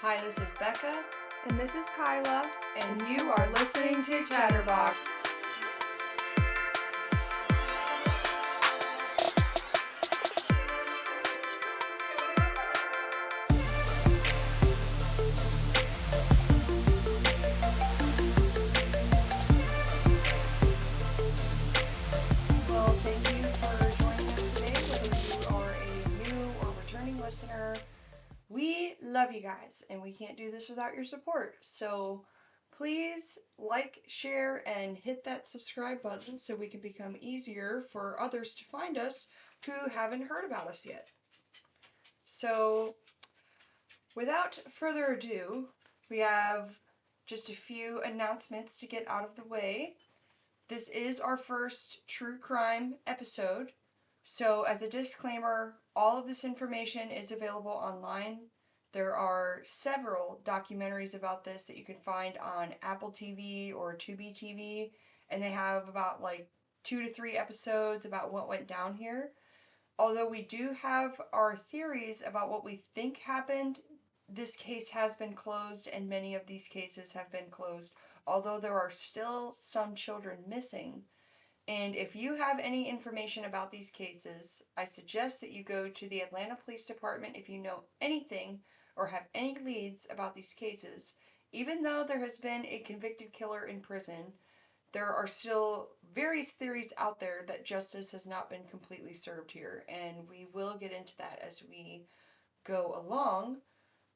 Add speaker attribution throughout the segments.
Speaker 1: Hi, this is Becca.
Speaker 2: And this is Kyla.
Speaker 1: And you are listening to Chatterbox. Well, thank you for joining us today, whether you are a new or returning listener. We love you guys, and we can't do this without your support. So please like, share, and hit that subscribe button so we can become easier for others to find us who haven't heard about us yet. So without further ado, we have just a few announcements to get out of the way. This is our first true crime episode. So, as a disclaimer, all of this information is available online. There are several documentaries about this that you can find on Apple TV or Tubi TV, and they have about like 2 to 3 episodes about what went down here. Although we do have our theories about what we think happened, this case has been closed, and many of these cases have been closed, although there are still some children missing. And if you have any information about these cases, I suggest that you go to the Atlanta Police Department if you know anything or have any leads about these cases. Even though there has been a convicted killer in prison, there are still various theories out there that justice has not been completely served here, and we will get into that as we go along.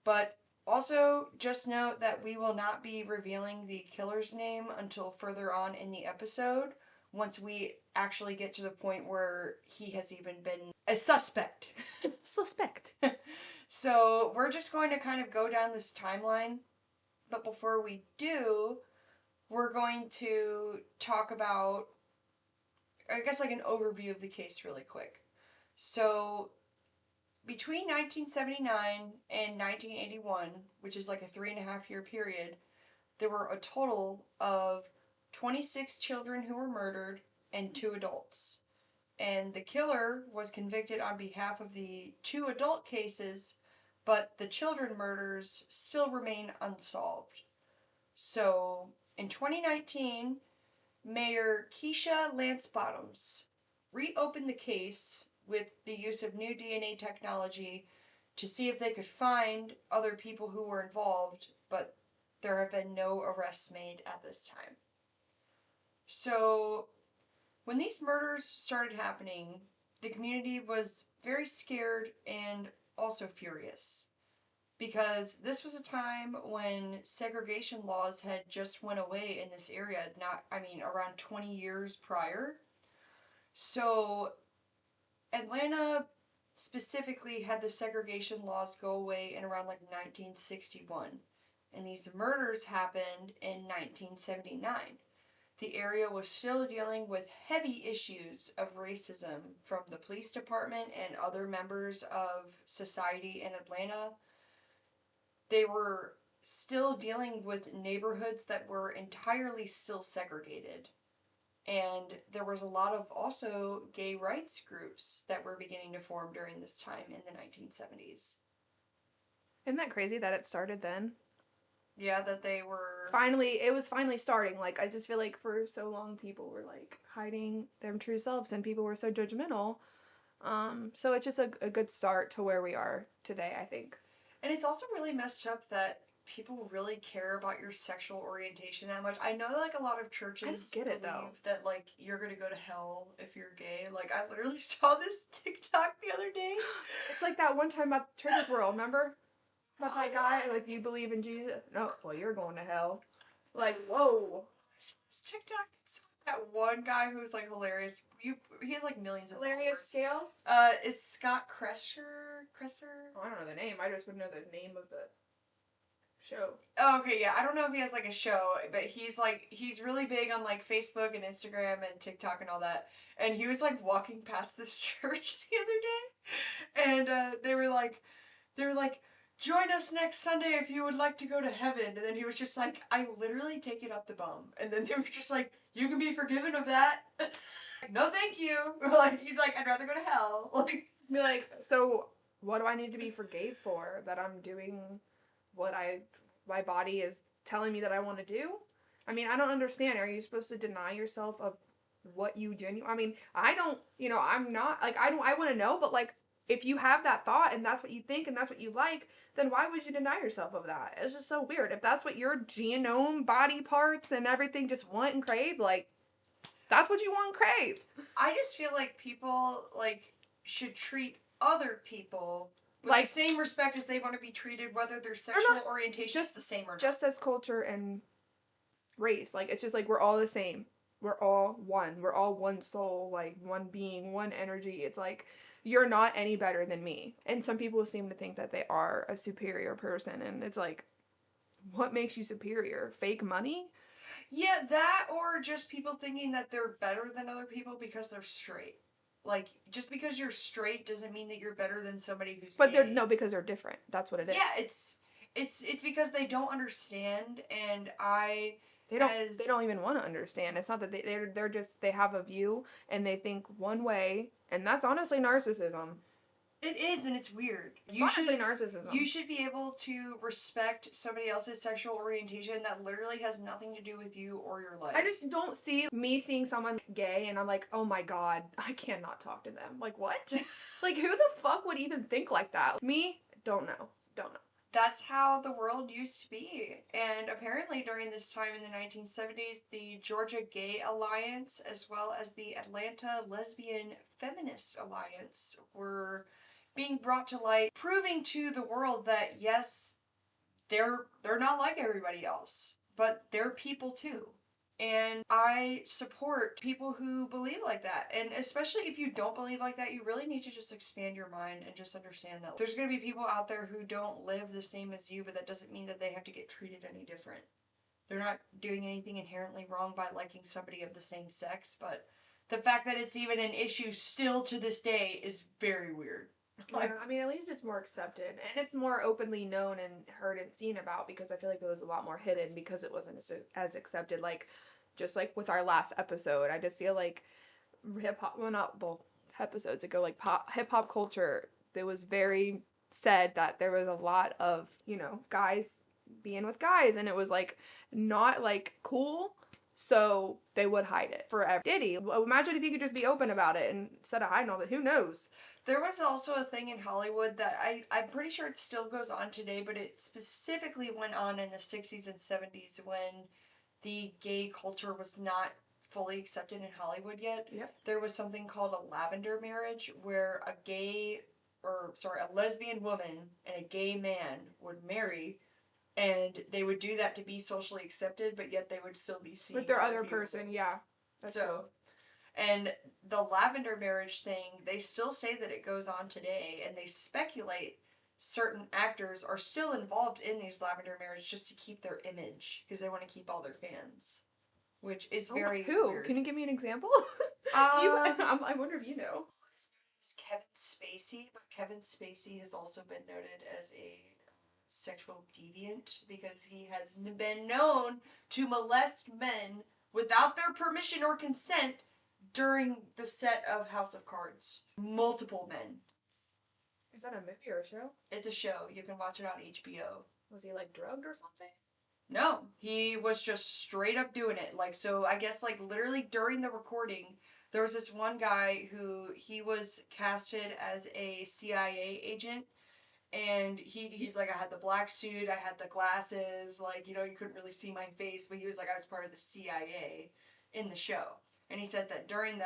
Speaker 1: But also, just note that we will not be revealing the killer's name until further on in the episode, once we actually get to the point where he has even been a suspect.
Speaker 2: Suspect.
Speaker 1: So, we're just going to kind of go down this timeline. But before we do, we're going to talk about, I guess, like an overview of the case really quick. So, between 1979 and 1981, which is like a 3.5 year period, there were a total of 26 children who were murdered and 2 adults. And the killer was convicted on behalf of the 2 adult cases, but the children murders still remain unsolved. So, in 2019, Mayor Keisha Lance Bottoms reopened the case with the use of new DNA technology to see if they could find other people who were involved, but there have been no arrests made at this time. So, when these murders started happening, the community was very scared and also furious, because this was a time when segregation laws had just went away in this area, around 20 years prior. So Atlanta specifically had the segregation laws go away in around like 1961, and these murders happened in 1979. The area was still dealing with heavy issues of racism from the police department and other members of society in Atlanta. They were still dealing with neighborhoods that were entirely still segregated. And there was a lot of also gay rights groups that were beginning to form during this time in the 1970s.
Speaker 2: Isn't that crazy that it started then?
Speaker 1: Yeah, that they were...
Speaker 2: It was finally starting. Like, I just feel like for so long people were, like, hiding their true selves and people were so judgmental. So it's just a good start to where we are today, I think.
Speaker 1: And it's also really messed up that people really care about your sexual orientation that much. I know that, like, a lot of churches believe that, like, you're gonna go to hell if you're gay. Like, I literally saw this TikTok the other day.
Speaker 2: It's like that one time about Church's World, remember? About that guy, like, you believe in Jesus? No, well, you're going to hell. Like, whoa.
Speaker 1: This TikTok, it's that one guy who's, like, hilarious. He has, like, millions of
Speaker 2: Hilarious Scales?
Speaker 1: Is Scott Kresser?
Speaker 2: Oh, I don't know the name. I just would know the name of the show.
Speaker 1: Oh, okay, yeah. I don't know if he has, like, a show, but he's really big on, like, Facebook and Instagram and TikTok and all that. And he was, like, walking past this church the other day, and they were like, join us next Sunday if you would like to go to heaven. And then he was just like, I literally take it up the bum. And then they were just like, you can be forgiven of that. No, thank you. Like, he's like, I'd rather go to hell. Like,
Speaker 2: Be like, so what do I need to be forgave for? That I'm doing what my body is telling me that I want to do. I mean, I don't understand. Are you supposed to deny yourself of what you genuinely? I mean, I don't. I'm not like I don't. I want to know, but like, if you have that thought and that's what you think and that's what you like, then why would you deny yourself of that? It's just so weird. If that's what your genome, body parts, and everything just want and crave, like, that's what you want and crave.
Speaker 1: I just feel like people like should treat other people with
Speaker 2: Like,
Speaker 1: the same respect as they want to be treated, whether their sexual orientation is the same or not.
Speaker 2: Just as culture and race, like, it's just like we're all the same. We're all one. We're all one soul, like one being, one energy. It's like you're not any better than me. And some people seem to think that they are a superior person, and it's like, what makes you superior? Fake money?
Speaker 1: Yeah, that or just people thinking that they're better than other people because they're straight. Like, just because you're straight doesn't mean that you're better than somebody who's
Speaker 2: But
Speaker 1: gay.
Speaker 2: no, because they're different. That's what it is.
Speaker 1: Yeah, it's because they don't understand, and I
Speaker 2: they don't even want to understand. It's not that they're just, they have a view and they think one way, and that's honestly narcissism.
Speaker 1: It is, and it's weird.
Speaker 2: Honestly, narcissism.
Speaker 1: You should be able to respect somebody else's sexual orientation that literally has nothing to do with you or your life.
Speaker 2: I just don't see me seeing someone gay and I'm like, oh my god, I cannot talk to them. Like, what? Like, who the fuck would even think like that? Me? Don't know.
Speaker 1: That's how the world used to be. And apparently during this time in the 1970s, the Georgia Gay Alliance as well as the Atlanta Lesbian Feminist Alliance were being brought to light, proving to the world that yes, they're not like everybody else, but they're people too. And I support people who believe like that. And especially if you don't believe like that, you really need to just expand your mind and just understand that there's going to be people out there who don't live the same as you, but that doesn't mean that they have to get treated any different. They're not doing anything inherently wrong by liking somebody of the same sex, but the fact that it's even an issue still to this day is very weird.
Speaker 2: Like, I mean, at least it's more accepted and it's more openly known and heard and seen about, because I feel like it was a lot more hidden because it wasn't as accepted. Like, just like with our last episode, I just feel like hip hop, well, not well, episodes ago, like hip hop culture, it was very said that there was a lot of, guys being with guys, and it was like not like cool. So they would hide it forever. Diddy, imagine if you could just be open about it and instead of hiding all that. Who knows?
Speaker 1: There was also a thing in Hollywood that I'm pretty sure it still goes on today, but it specifically went on in the 60s and 70s when the gay culture was not fully accepted in Hollywood yet.
Speaker 2: Yep.
Speaker 1: There was something called a lavender marriage where a lesbian woman and a gay man would marry, and they would do that to be socially accepted, but yet they would still be seen
Speaker 2: with their other person. Yeah.
Speaker 1: That's cool. And the lavender marriage thing, they still say that it goes on today, and they speculate certain actors are still involved in these lavender marriages just to keep their image, because they want to keep all their fans, which is very weird.
Speaker 2: Can you give me an example? I wonder if you know.
Speaker 1: His name is Kevin Spacey, but Kevin Spacey has also been noted as a sexual deviant because he has been known to molest men without their permission or consent during the set of House of Cards. Multiple men.
Speaker 2: Is that a movie or a show?
Speaker 1: It's a show. You can watch it on HBO.
Speaker 2: Was he like drugged or something?
Speaker 1: No, he was just straight up doing it. Like, so I guess like literally during the recording, there was this one guy who he was casted as a CIA agent, and he's like, I had the black suit, I had the glasses, like, you couldn't really see my face, but he was like, I was part of the CIA in the show. And he said that during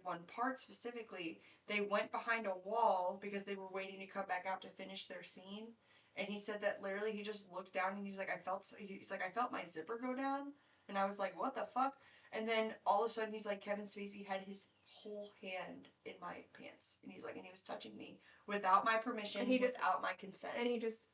Speaker 1: one part specifically, they went behind a wall because they were waiting to come back out to finish their scene. And he said that literally he just looked down and he's like, I felt my zipper go down. And I was like, what the fuck? And then all of a sudden he's like, Kevin Spacey had his whole hand in my pants. And he's like, and he was touching me without my permission, without my consent.
Speaker 2: And he just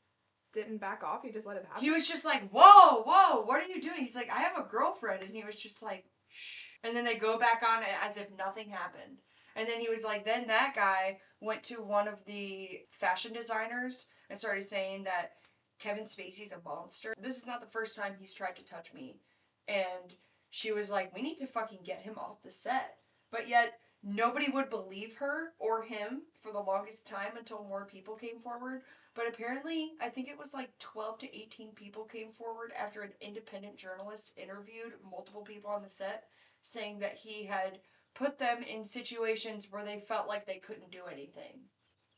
Speaker 2: didn't back off? He just let it happen?
Speaker 1: He was just like, whoa, what are you doing? He's like, I have a girlfriend. And he was just like, shh. And then they go back on it as if nothing happened. And then he was like, then that guy went to one of the fashion designers and started saying that Kevin Spacey's a monster. This is not the first time he's tried to touch me. And she was like, we need to fucking get him off the set. But yet, nobody would believe her or him for the longest time until more people came forward. But apparently, I think it was like 12 to 18 people came forward after an independent journalist interviewed multiple people on the set, saying that he had put them in situations where they felt like they couldn't do anything,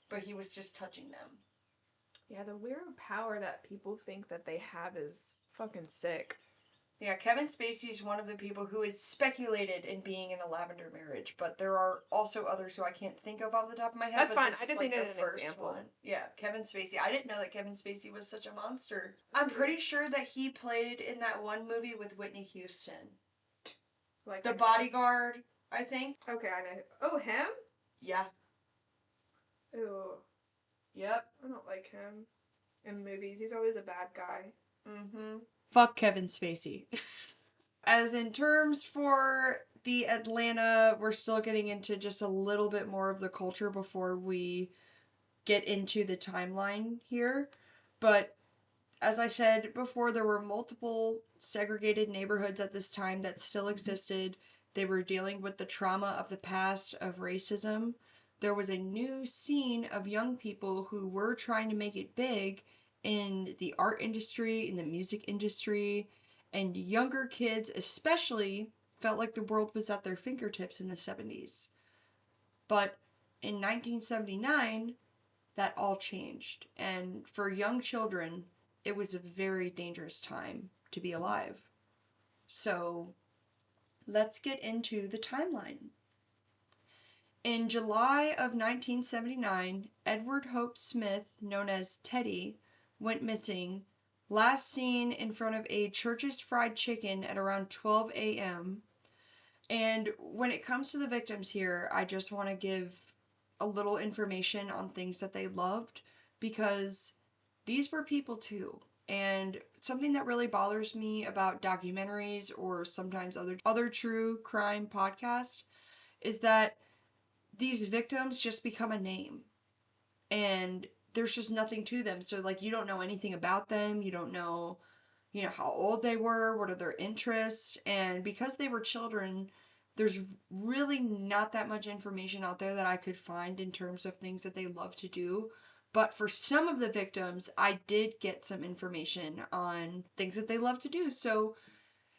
Speaker 1: but he was just touching them.
Speaker 2: Yeah, the weird power that people think that they have is fucking sick.
Speaker 1: Yeah, Kevin Spacey is one of the people who is speculated in being in a lavender marriage, but there are also others who I can't think of off the top of my head.
Speaker 2: That's
Speaker 1: but
Speaker 2: fine.
Speaker 1: This
Speaker 2: I
Speaker 1: is
Speaker 2: just
Speaker 1: like
Speaker 2: needed
Speaker 1: the
Speaker 2: an
Speaker 1: first
Speaker 2: example.
Speaker 1: one. Yeah, Kevin Spacey. I didn't know that Kevin Spacey was such a monster. I'm pretty sure that he played in that one movie with Whitney Houston.
Speaker 2: Like
Speaker 1: The Bodyguard, I think.
Speaker 2: Okay, I know. Oh, him?
Speaker 1: Yeah.
Speaker 2: Ew.
Speaker 1: Yep.
Speaker 2: I don't like him in movies. He's always a bad guy.
Speaker 1: Mm-hmm. Fuck Kevin Spacey. As in terms for the Atlanta, we're still getting into just a little bit more of the culture before we get into the timeline here. But as I said before, there were multiple segregated neighborhoods at this time that still existed. They were dealing with the trauma of the past of racism. There was a new scene of young people who were trying to make it big in the art industry, in the music industry, and younger kids especially felt like the world was at their fingertips in the 70s. But in 1979, that all changed. And for young children, it was a very dangerous time to be alive. So let's get into the timeline. In July of 1979, Edward Hope Smith, known as Teddy, went missing, last seen in front of a Church's Fried Chicken at around 12 a.m. And when it comes to the victims here, I just want to give a little information on things that they loved, because these were people too. And something that really bothers me about documentaries or sometimes other true crime podcasts is that these victims just become a name and there's just nothing to them. So like you don't know anything about them, you don't know, how old they were, what are their interests, and because they were children, there's really not that much information out there that I could find in terms of things that they love to do. But for some of the victims, I did get some information on things that they love to do. So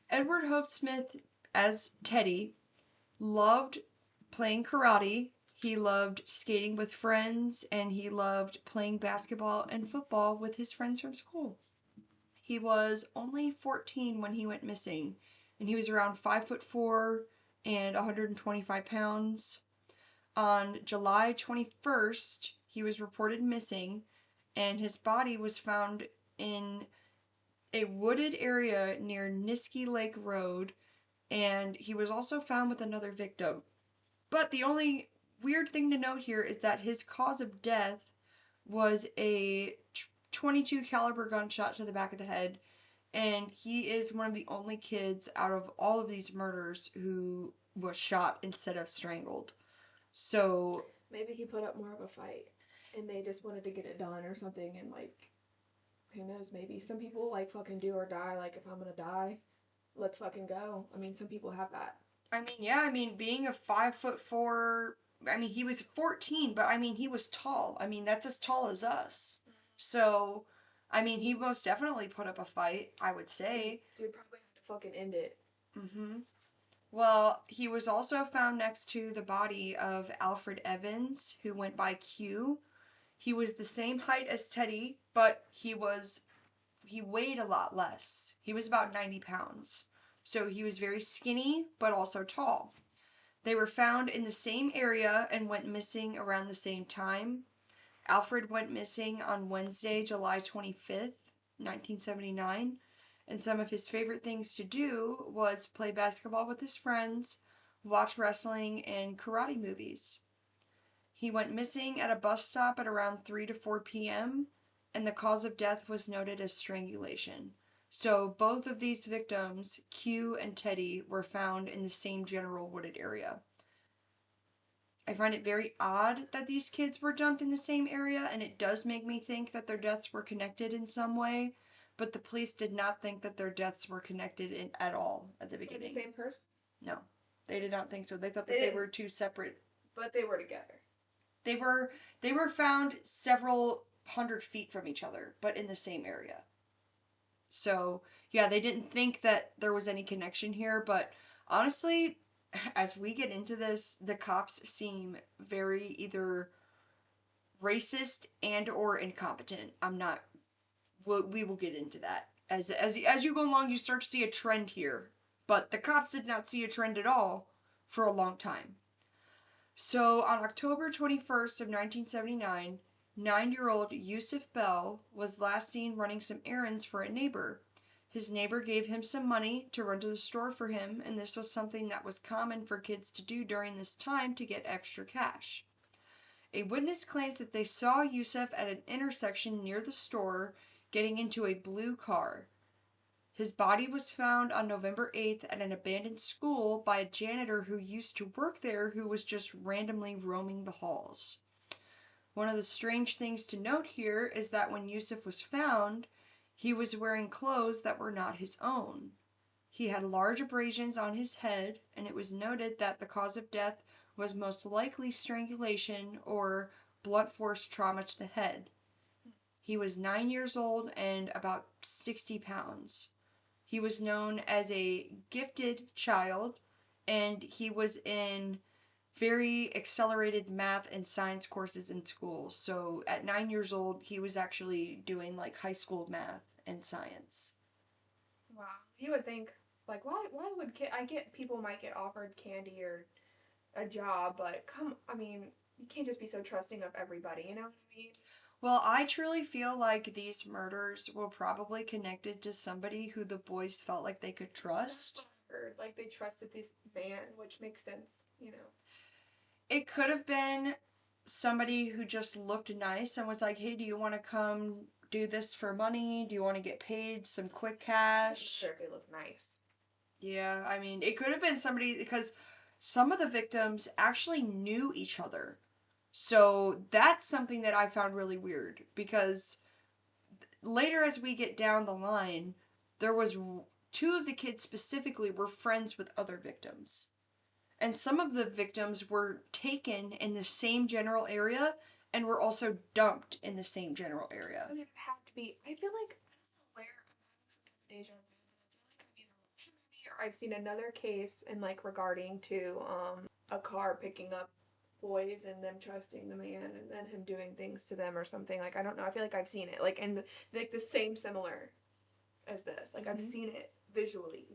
Speaker 1: Edward Hope Smith, as Teddy, loved playing karate. He loved skating with friends, and he loved playing basketball and football with his friends from school. He was only 14 when he went missing, and he was around 5'4" and 125 pounds. On July 21st, he was reported missing, and his body was found in a wooded area near Niskey Lake Road, and he was also found with another victim. But the only weird thing to note here is that his cause of death was a 22 caliber gunshot to the back of the head, and he is one of the only kids out of all of these murders who was shot instead of strangled. So
Speaker 2: maybe he put up more of a fight and they just wanted to get it done or something, and like who knows, maybe some people like fucking do or die, like if I'm gonna die, let's fucking go. I mean, some people have that.
Speaker 1: I mean, yeah, I mean, being a 5'4", I mean, he was 14, but I mean, he was tall. I mean, that's as tall as us. So, I mean, he most definitely put up a fight, I would say.
Speaker 2: Dude probably had to fucking end it.
Speaker 1: Mm-hmm. Well, he was also found next to the body of Alfred Evans, who went by Q. He was the same height as Teddy, but he weighed a lot less. He was about 90 pounds. So he was very skinny, but also tall. They were found in the same area and went missing around the same time. Alfred went missing on Wednesday, July 25th, 1979, and some of his favorite things to do was play basketball with his friends, watch wrestling, and karate movies. He went missing at a bus stop at around 3 to 4 p.m., and the cause of death was noted as strangulation. So both of these victims, Q and Teddy, were found in the same general wooded area. I find it very odd that these kids were dumped in the same area, and it does make me think that their deaths were connected in some way, but the police did not think that their deaths were connected at all at the beginning.
Speaker 2: The same person?
Speaker 1: No, they did not think so. They thought that they were two separate.
Speaker 2: But they were together.
Speaker 1: They were found several 100 feet from each other, but in the same area. So, yeah, they didn't think that there was any connection here, but honestly, as we get into this, the cops seem very either racist and or incompetent. I'm not we will get into that. As you go along, you start to see a trend here, but the cops did not see a trend at all for a long time. So, on October 21st of 1979, 9-year-old Yusuf Bell was last seen running some errands for a neighbor. His neighbor gave him some money to run to the store for him, and this was something that was common for kids to do during this time to get extra cash. A witness claims that they saw Yusuf at an intersection near the store getting into a blue car. His body was found on November 8th at an abandoned school by a janitor who used to work there who was just randomly roaming the halls. One of the strange things to note here is that when Yusuf was found, he was wearing clothes that were not his own. He had large abrasions on his head, and it was noted that the cause of death was most likely strangulation or blunt force trauma to the head. He was 9 years old and about 60 pounds. He was known as a gifted child, and he was in very accelerated math and science courses in school. So at 9 years old, he was actually doing like high school math and science.
Speaker 2: Wow. You would think, like, why would I get people might get offered candy or a job, but I mean, you can't just be so trusting of everybody, you know what I mean?
Speaker 1: Well, I truly feel like these murders were probably connected to somebody who the boys felt like they could trust.
Speaker 2: Or like they trusted this man, which makes sense, you know.
Speaker 1: It could have been somebody who just looked nice and was like, hey, do you want to come do this for money? Do you want to get paid some quick cash?
Speaker 2: Sure, they look nice.
Speaker 1: Yeah, I mean, it could have been somebody because some of the victims actually knew each other. So that's something that I found really weird because later as we get down the line, there was two of the kids specifically were friends with other victims. And some of the victims were taken in the same general area and were also dumped in the same general area.
Speaker 2: I mean, it had to be. I feel like I don't know where I'm having some kind of deja vu, but I feel like I've either watched a movie or I've seen another case in like regarding to a car picking up boys and them trusting the man and then him doing things to them or something. Like I don't know. I feel like I've seen it like in like the same similar as this. Like I've seen it visually.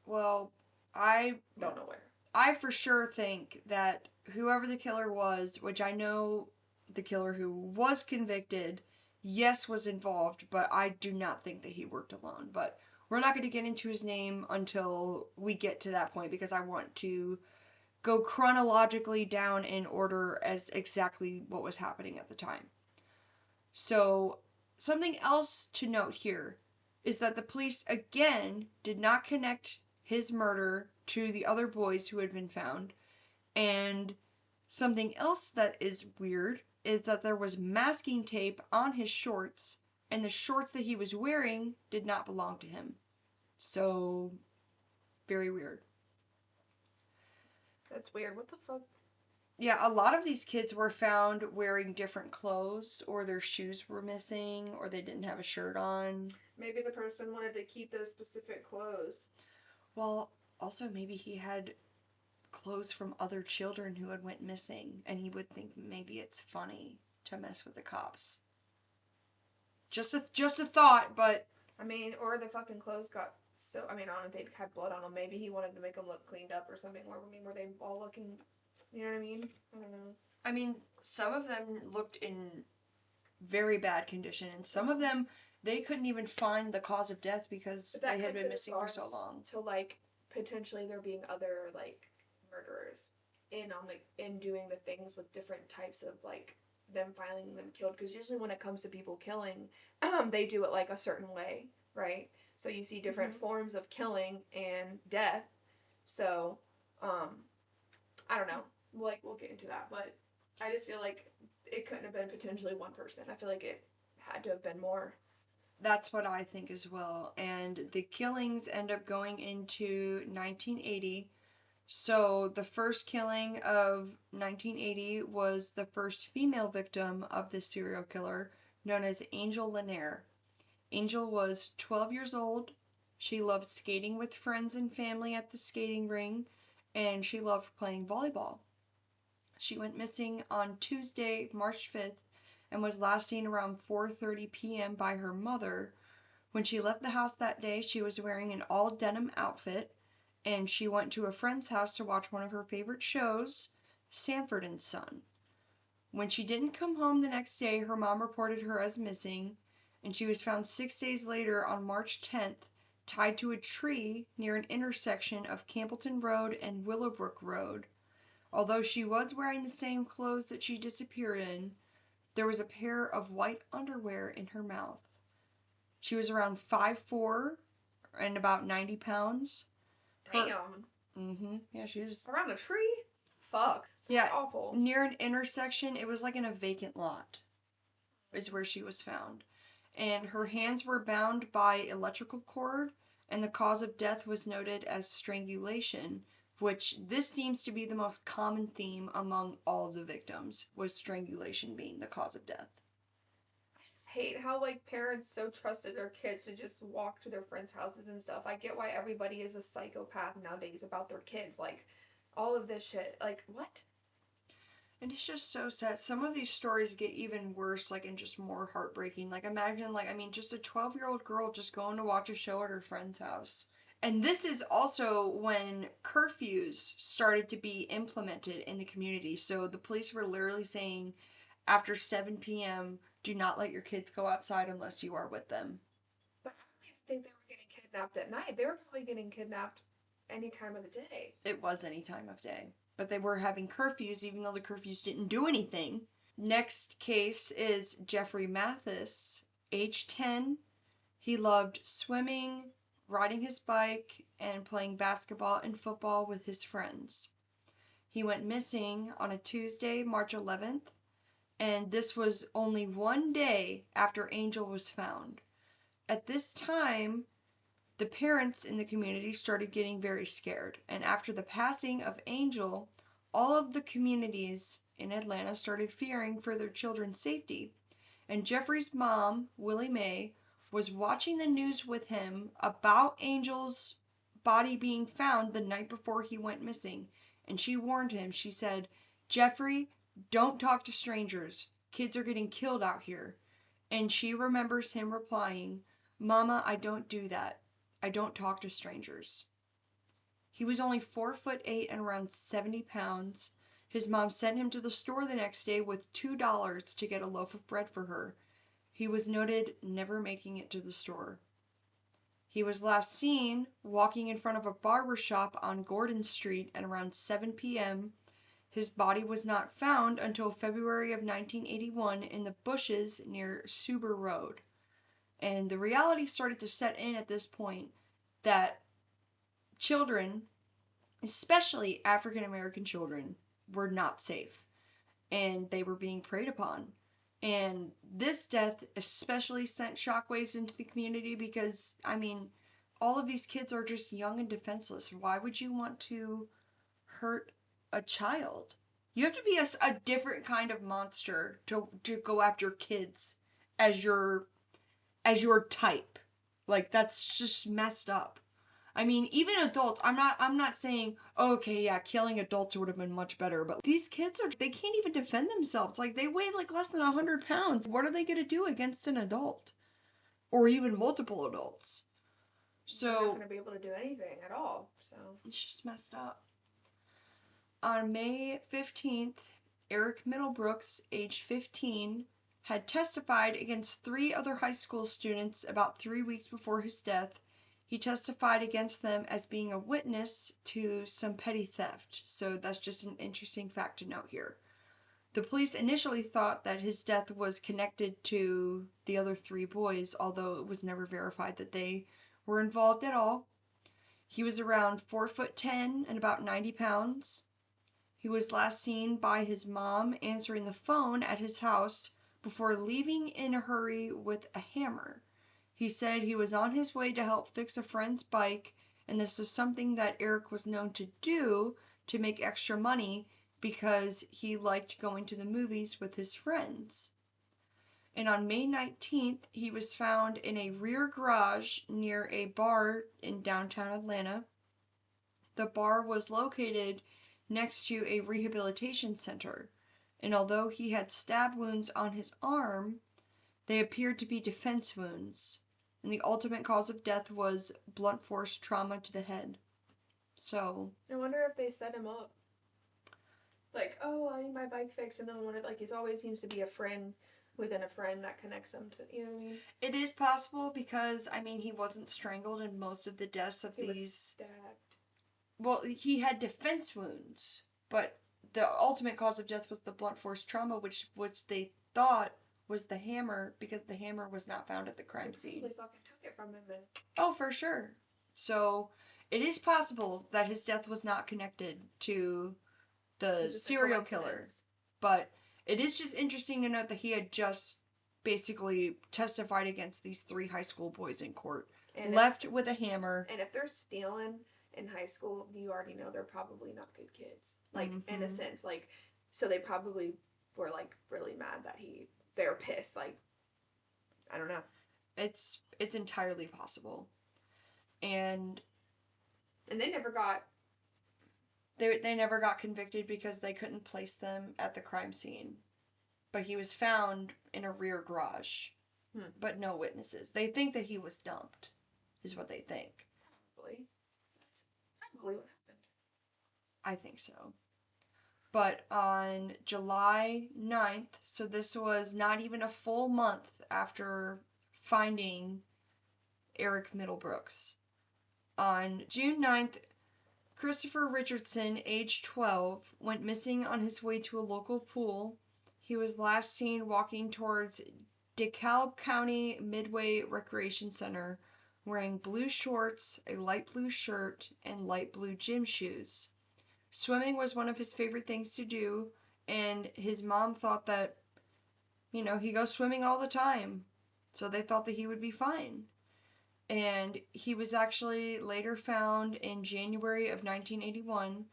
Speaker 1: Well, I
Speaker 2: Don't know where.
Speaker 1: I for sure think that whoever the killer was, which I know the killer who was convicted, yes, was involved, but I do not think that he worked alone. But we're not going to get into his name until we get to that point because I want to go chronologically down in order as exactly what was happening at the time. So, something else to note here is that the police again did not connect his murder to the other boys who had been found. And something else that is weird is that there was masking tape on his shorts, and the shorts that he was wearing did not belong to him. So, very weird.
Speaker 2: That's weird. What the fuck?
Speaker 1: Yeah, a lot of these kids were found wearing different clothes, or their shoes were missing, or they didn't have a shirt on.
Speaker 2: Maybe the person wanted to keep those specific clothes.
Speaker 1: Well, also maybe he had clothes from other children who had went missing, and he would think maybe it's funny to mess with the cops. Just a thought, but
Speaker 2: I mean, or the fucking clothes got so. I mean, I don't know if they had blood on them. Maybe he wanted to make them look cleaned up or something. Or I mean, were they all looking? You know what I mean? I don't know.
Speaker 1: I mean, some of them looked in very bad condition, and some of them they couldn't even find the cause of death because they had been missing for so long.
Speaker 2: To like potentially there being other like murderers in doing the things with different types of like them finding them killed, because usually when it comes to people killing, they do it like a certain way, right? So you see different forms of killing and death. So, I don't know. Like we'll get into that, but I just feel like it couldn't have been potentially one person. I feel like it had to have been more.
Speaker 1: That's what I think as well. And the killings end up going into 1980. So the first killing of 1980 was the first female victim of this serial killer, known as Angel Lanier. Angel was 12 years old. She loved skating with friends and family at the skating ring, and she loved playing volleyball. She went missing on Tuesday, March 5th, and was last seen around 4:30 p.m. by her mother. When she left the house that day, she was wearing an all denim outfit, and she went to a friend's house to watch one of her favorite shows, Sanford and Son. When she didn't come home the next day, her mom reported her as missing, and she was found 6 days later on March 10th, tied to a tree near an intersection of Campbellton Road and Willowbrook Road. Although she was wearing the same clothes that she disappeared in, there was a pair of white underwear in her mouth. She was around 5'4" and about 90 pounds.
Speaker 2: Damn.
Speaker 1: Yeah, she was.
Speaker 2: Around a tree? Fuck.
Speaker 1: Yeah,
Speaker 2: awful.
Speaker 1: Near an intersection, it was like in a vacant lot, is where she was found. And her hands were bound by electrical cord, and the cause of death was noted as strangulation, which this seems to be the most common theme among all of the victims, was strangulation being the cause of death.
Speaker 2: I just hate how like parents so trusted their kids to just walk to their friends' houses and stuff. I get why everybody is a psychopath nowadays about their kids. Like all of this shit. Like what?
Speaker 1: And it's just so sad. Some of these stories get even worse, like, and just more heartbreaking. Like, imagine, like, I mean, just a 12-year-old girl just going to watch a show at her friend's house. And this is also when curfews started to be implemented in the community. So the police were literally saying, after 7 p.m., do not let your kids go outside unless you are with them.
Speaker 2: But I don't even think they were getting kidnapped at night. They were probably getting kidnapped any time of the day.
Speaker 1: It was any time of day. But they were having curfews, even though the curfews didn't do anything. Next case is Jeffrey Mathis, age 10. He loved swimming, riding his bike, and playing basketball and football with his friends. He went missing on a Tuesday, March 11th, and this was only one day after Angel was found. At this time, the parents in the community started getting very scared, and after the passing of Angel, all of the communities in Atlanta started fearing for their children's safety. And Jeffrey's mom, Willie Mae, was watching the news with him about Angel's body being found the night before he went missing, and she warned him. She said, "Jeffrey, don't talk to strangers. Kids are getting killed out here." And she remembers him replying, "Mama, I don't do that. I don't talk to strangers." He was only 4'8" and around 70 pounds. His mom sent him to the store the next day with $2 to get a loaf of bread for her. He was noted never making it to the store. He was last seen walking in front of a barber shop on Gordon Street at around 7 p.m. His body was not found until February of 1981 in the bushes near Suber Road. And the reality started to set in at this point that children, especially African American children, were not safe, and they were being preyed upon. And this death especially sent shockwaves into the community because, I mean, all of these kids are just young and defenseless. Why would you want to hurt a child? You have to be a different kind of monster to go after kids as your type. Like, that's just messed up. I mean, even adults, I'm not saying, oh, okay, yeah, killing adults would have been much better, but these kids they can't even defend themselves. Like, they weigh like less than 100 pounds. What are they going to do against an adult? Or even multiple adults? So,
Speaker 2: they're not going to be able to do anything at all, so.
Speaker 1: It's just messed up. On May 15th, Eric Middlebrooks, age 15, had testified against 3 other high school students about 3 weeks before his death. He testified against them as being a witness to some petty theft, so that's just an interesting fact to note here. The police initially thought that his death was connected to the other 3 boys, although it was never verified that they were involved at all. He was around 4'10" and about 90 pounds. He was last seen by his mom answering the phone at his house before leaving in a hurry with a hammer. He said he was on his way to help fix a friend's bike And this is something that Eric was known to do to make extra money because he liked going to the movies with his friends. And on May 19th, he was found in a rear garage near a bar in downtown Atlanta. The bar was located next to a rehabilitation center, and although he had stab wounds on his arm, they appeared to be defense wounds, and the ultimate cause of death was blunt force trauma to the head. So
Speaker 2: I wonder if they set him up. Like, oh, I need my bike fixed, and then one of, like, he always seems to be a friend within a friend that connects them to, you know what I mean?
Speaker 1: it is possible because, I mean, he wasn't strangled in most of the deaths of
Speaker 2: He was
Speaker 1: these.
Speaker 2: stabbed.
Speaker 1: Well, he had defense wounds, but the ultimate cause of death was the blunt force trauma, which they thought was the hammer because the hammer was not found at the crime scene.
Speaker 2: They fucking took it from him. And...
Speaker 1: Oh, for sure. So it is possible that his death was not connected to the serial killer, but it is just interesting to note that he had just basically testified against these 3 high school boys in court, and left with a hammer.
Speaker 2: And if they're stealing in high school, you already know they're probably not good kids. Like, in a sense, like, so they probably were, like, really mad that they're pissed. Like, I don't know.
Speaker 1: It's entirely possible. And
Speaker 2: they never got...
Speaker 1: They never got convicted because they couldn't place them at the crime scene. But he was found in a rear garage. But no witnesses. They think that he was dumped, is what they think.
Speaker 2: Probably. That's probably what happened.
Speaker 1: I think so. But on July 9th, so this was not even a full month after finding Eric Middlebrooks. On June 9th, Christopher Richardson, age 12, went missing on his way to a local pool. He was last seen walking towards DeKalb County Midway Recreation Center wearing blue shorts, a light blue shirt, and light blue gym shoes. Swimming was one of his favorite things to do, and his mom thought that, he goes swimming all the time, so they thought that he would be fine. And he was actually later found in January of 1981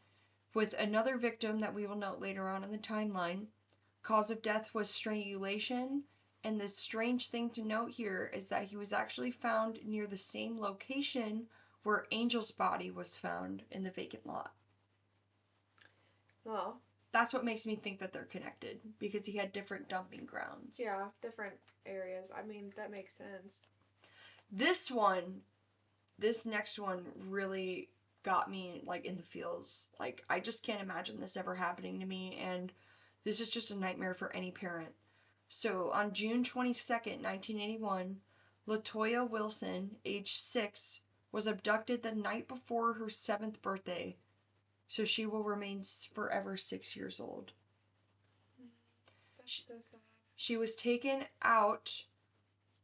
Speaker 1: with another victim that we will note later on in the timeline. Cause of death was strangulation, and the strange thing to note here is that he was actually found near the same location where Angel's body was found in the vacant lot.
Speaker 2: Well,
Speaker 1: that's what makes me think that they're connected, because he had different dumping grounds.
Speaker 2: Yeah, different areas. I mean, that makes sense.
Speaker 1: This next one really got me, like, in the feels. Like, I just can't imagine this ever happening to me, and this is just a nightmare for any parent. So, on June 22nd, 1981, LaToya Wilson, age 6, was abducted the night before her 7th birthday. So she will remain forever 6 years old.
Speaker 2: That's so sad.
Speaker 1: She was taken out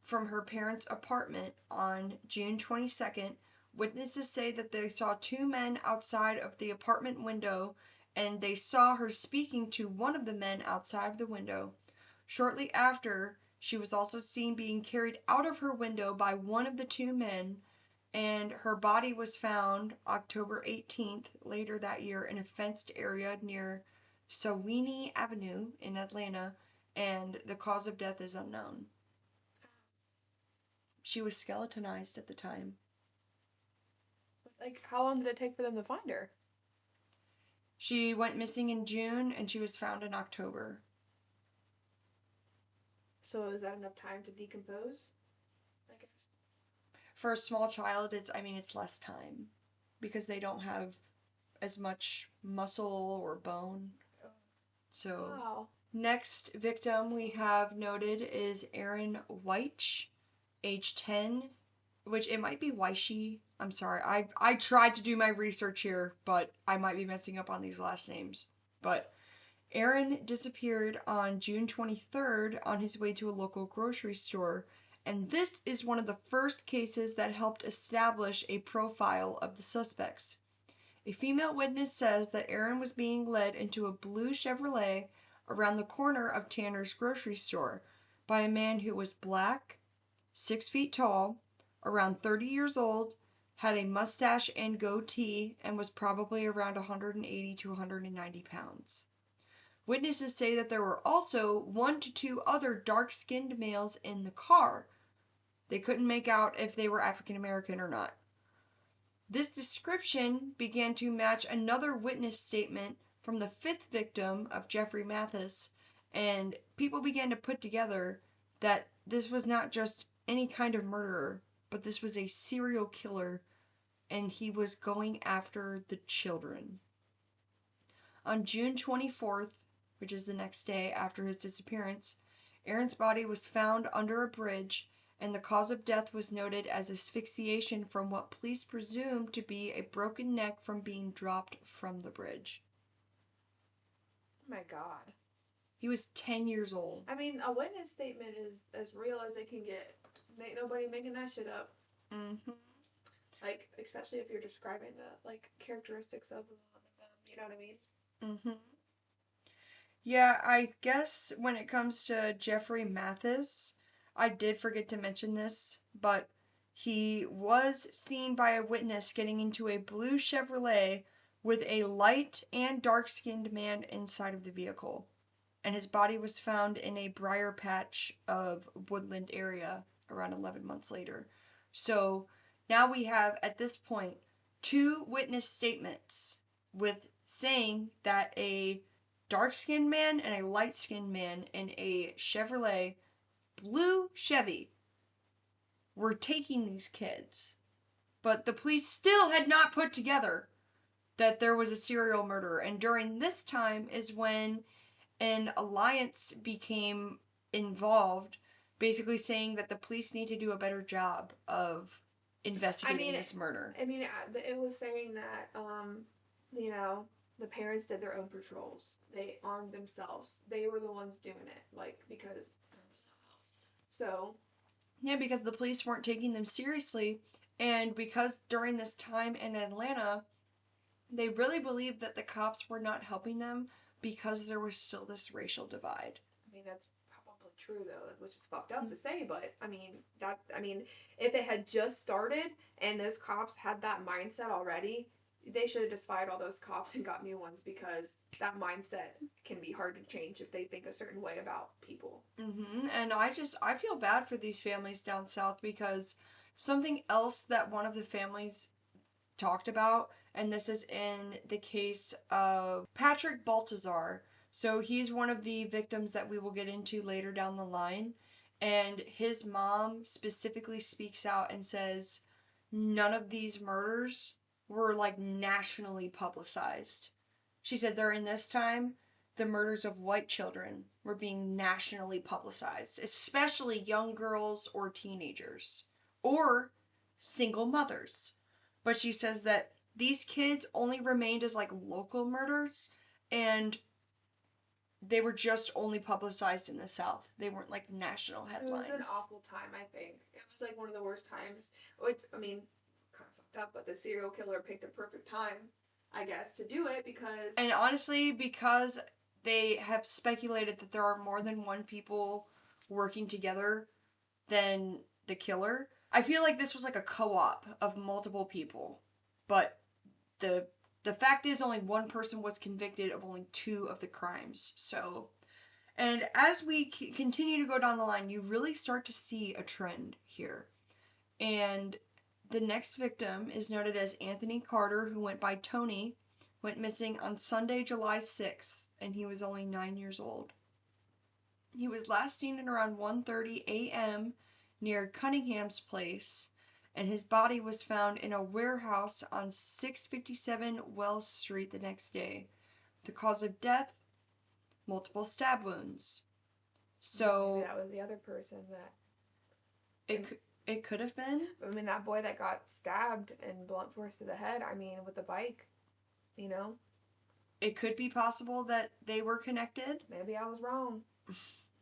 Speaker 1: from her parents' apartment on June 22nd. Witnesses say that they saw 2 men outside of the apartment window, and they saw her speaking to one of the men outside of the window. Shortly after, she was also seen being carried out of her window by one of the 2 men, and her body was found October 18th, later that year, in a fenced area near Sowini Avenue in Atlanta, and the cause of death is unknown. She was skeletonized at the time.
Speaker 2: Like, how long did it take for them to find her?
Speaker 1: She went missing in June, and she was found in October.
Speaker 2: So is that enough time to decompose? I guess.
Speaker 1: For a small child, it's less time, because they don't have as much muscle or bone. So, wow. Next victim we have noted is Aaron Weich, age 10, which it might be Weishi. I'm sorry. I tried to do my research here, but I might be messing up on these last names. But Aaron disappeared on June 23rd on his way to a local grocery store, and this is one of the first cases that helped establish a profile of the suspects. A female witness says that Aaron was being led into a blue Chevrolet around the corner of Tanner's grocery store by a man who was black, 6 feet tall, around 30 years old, had a mustache and goatee, and was probably around 180 to 190 pounds. Witnesses say that there were also 1 to 2 other dark-skinned males in the car. They couldn't make out if they were African American or not. This description began to match another witness statement from the 5th victim of Jeffrey Mathis, and people began to put together that this was not just any kind of murderer, but this was a serial killer, and he was going after the children. On June 24th, which is the next day after his disappearance, Aaron's body was found under a bridge, and the cause of death was noted as asphyxiation from what police presumed to be a broken neck from being dropped from the bridge.
Speaker 2: Oh my God.
Speaker 1: He was 10 years old.
Speaker 2: I mean, a witness statement is as real as it can get. Ain't nobody making that shit up.
Speaker 1: Mm-hmm.
Speaker 2: Like, especially if you're describing the, like, characteristics of them, you know what I mean?
Speaker 1: Mm-hmm. Yeah, I guess when it comes to Jeffrey Mathis, I did forget to mention this, but he was seen by a witness getting into a blue Chevrolet with a light and dark-skinned man inside of the vehicle, and his body was found in a briar patch of woodland area around 11 months later. So now we have, at this point, 2 witness statements with saying that a dark-skinned man and a light-skinned man in a Chevrolet, blue Chevy, were taking these kids. But the police still had not put together that there was a serial murderer. And during this time is when an alliance became involved, basically saying that the police need to do a better job of investigating this murder.
Speaker 2: I mean, it was saying that, you know, the parents did their own patrols. They armed themselves. They were the ones doing it, like, because there was no help. So.
Speaker 1: Yeah, because the police weren't taking them seriously, and because during this time in Atlanta, they really believed that the cops were not helping them because there was still this racial divide.
Speaker 2: I mean, that's probably true, though, which is fucked up to say, but, I mean, if it had just started and those cops had that mindset already, they should have just fired all those cops and got new ones, because that mindset can be hard to change if they think a certain way about people.
Speaker 1: Mm-hmm. And I feel bad for these families down south, because something else that one of the families talked about, and this is in the case of Patrick Baltazar. So he's one of the victims that we will get into later down the line, and his mom specifically speaks out and says none of these murders were like nationally publicized. She said during this time, the murders of white children were being nationally publicized, especially young girls or teenagers or single mothers. But she says that these kids only remained as like local murders, and they were just only publicized in the South. They weren't like national headlines.
Speaker 2: It was an awful time, I think. It was like one of the worst times. Which, I mean, kind of fucked up, but the serial killer picked the perfect time, I guess, to do it, because.
Speaker 1: And honestly, because they have speculated that there are more than one people working together than the killer, I feel like this was like a co-op of multiple people. But the fact is, only one person was convicted of only 2 of the crimes. So, and as we continue to go down the line, you really start to see a trend here. And the next victim is noted as Anthony Carter, who went by Tony, went missing on Sunday, July 6th, and he was only 9 years old. He was last seen at around 1:30 a.m. near Cunningham's place, and his body was found in a warehouse on 657 Wells Street the next day. The cause of death, multiple stab wounds. So
Speaker 2: maybe that was the other person that.
Speaker 1: It could have been.
Speaker 2: I mean, that boy that got stabbed and blunt force to the head, I mean, with the bike, you know?
Speaker 1: It could be possible that they were connected.
Speaker 2: Maybe I was wrong.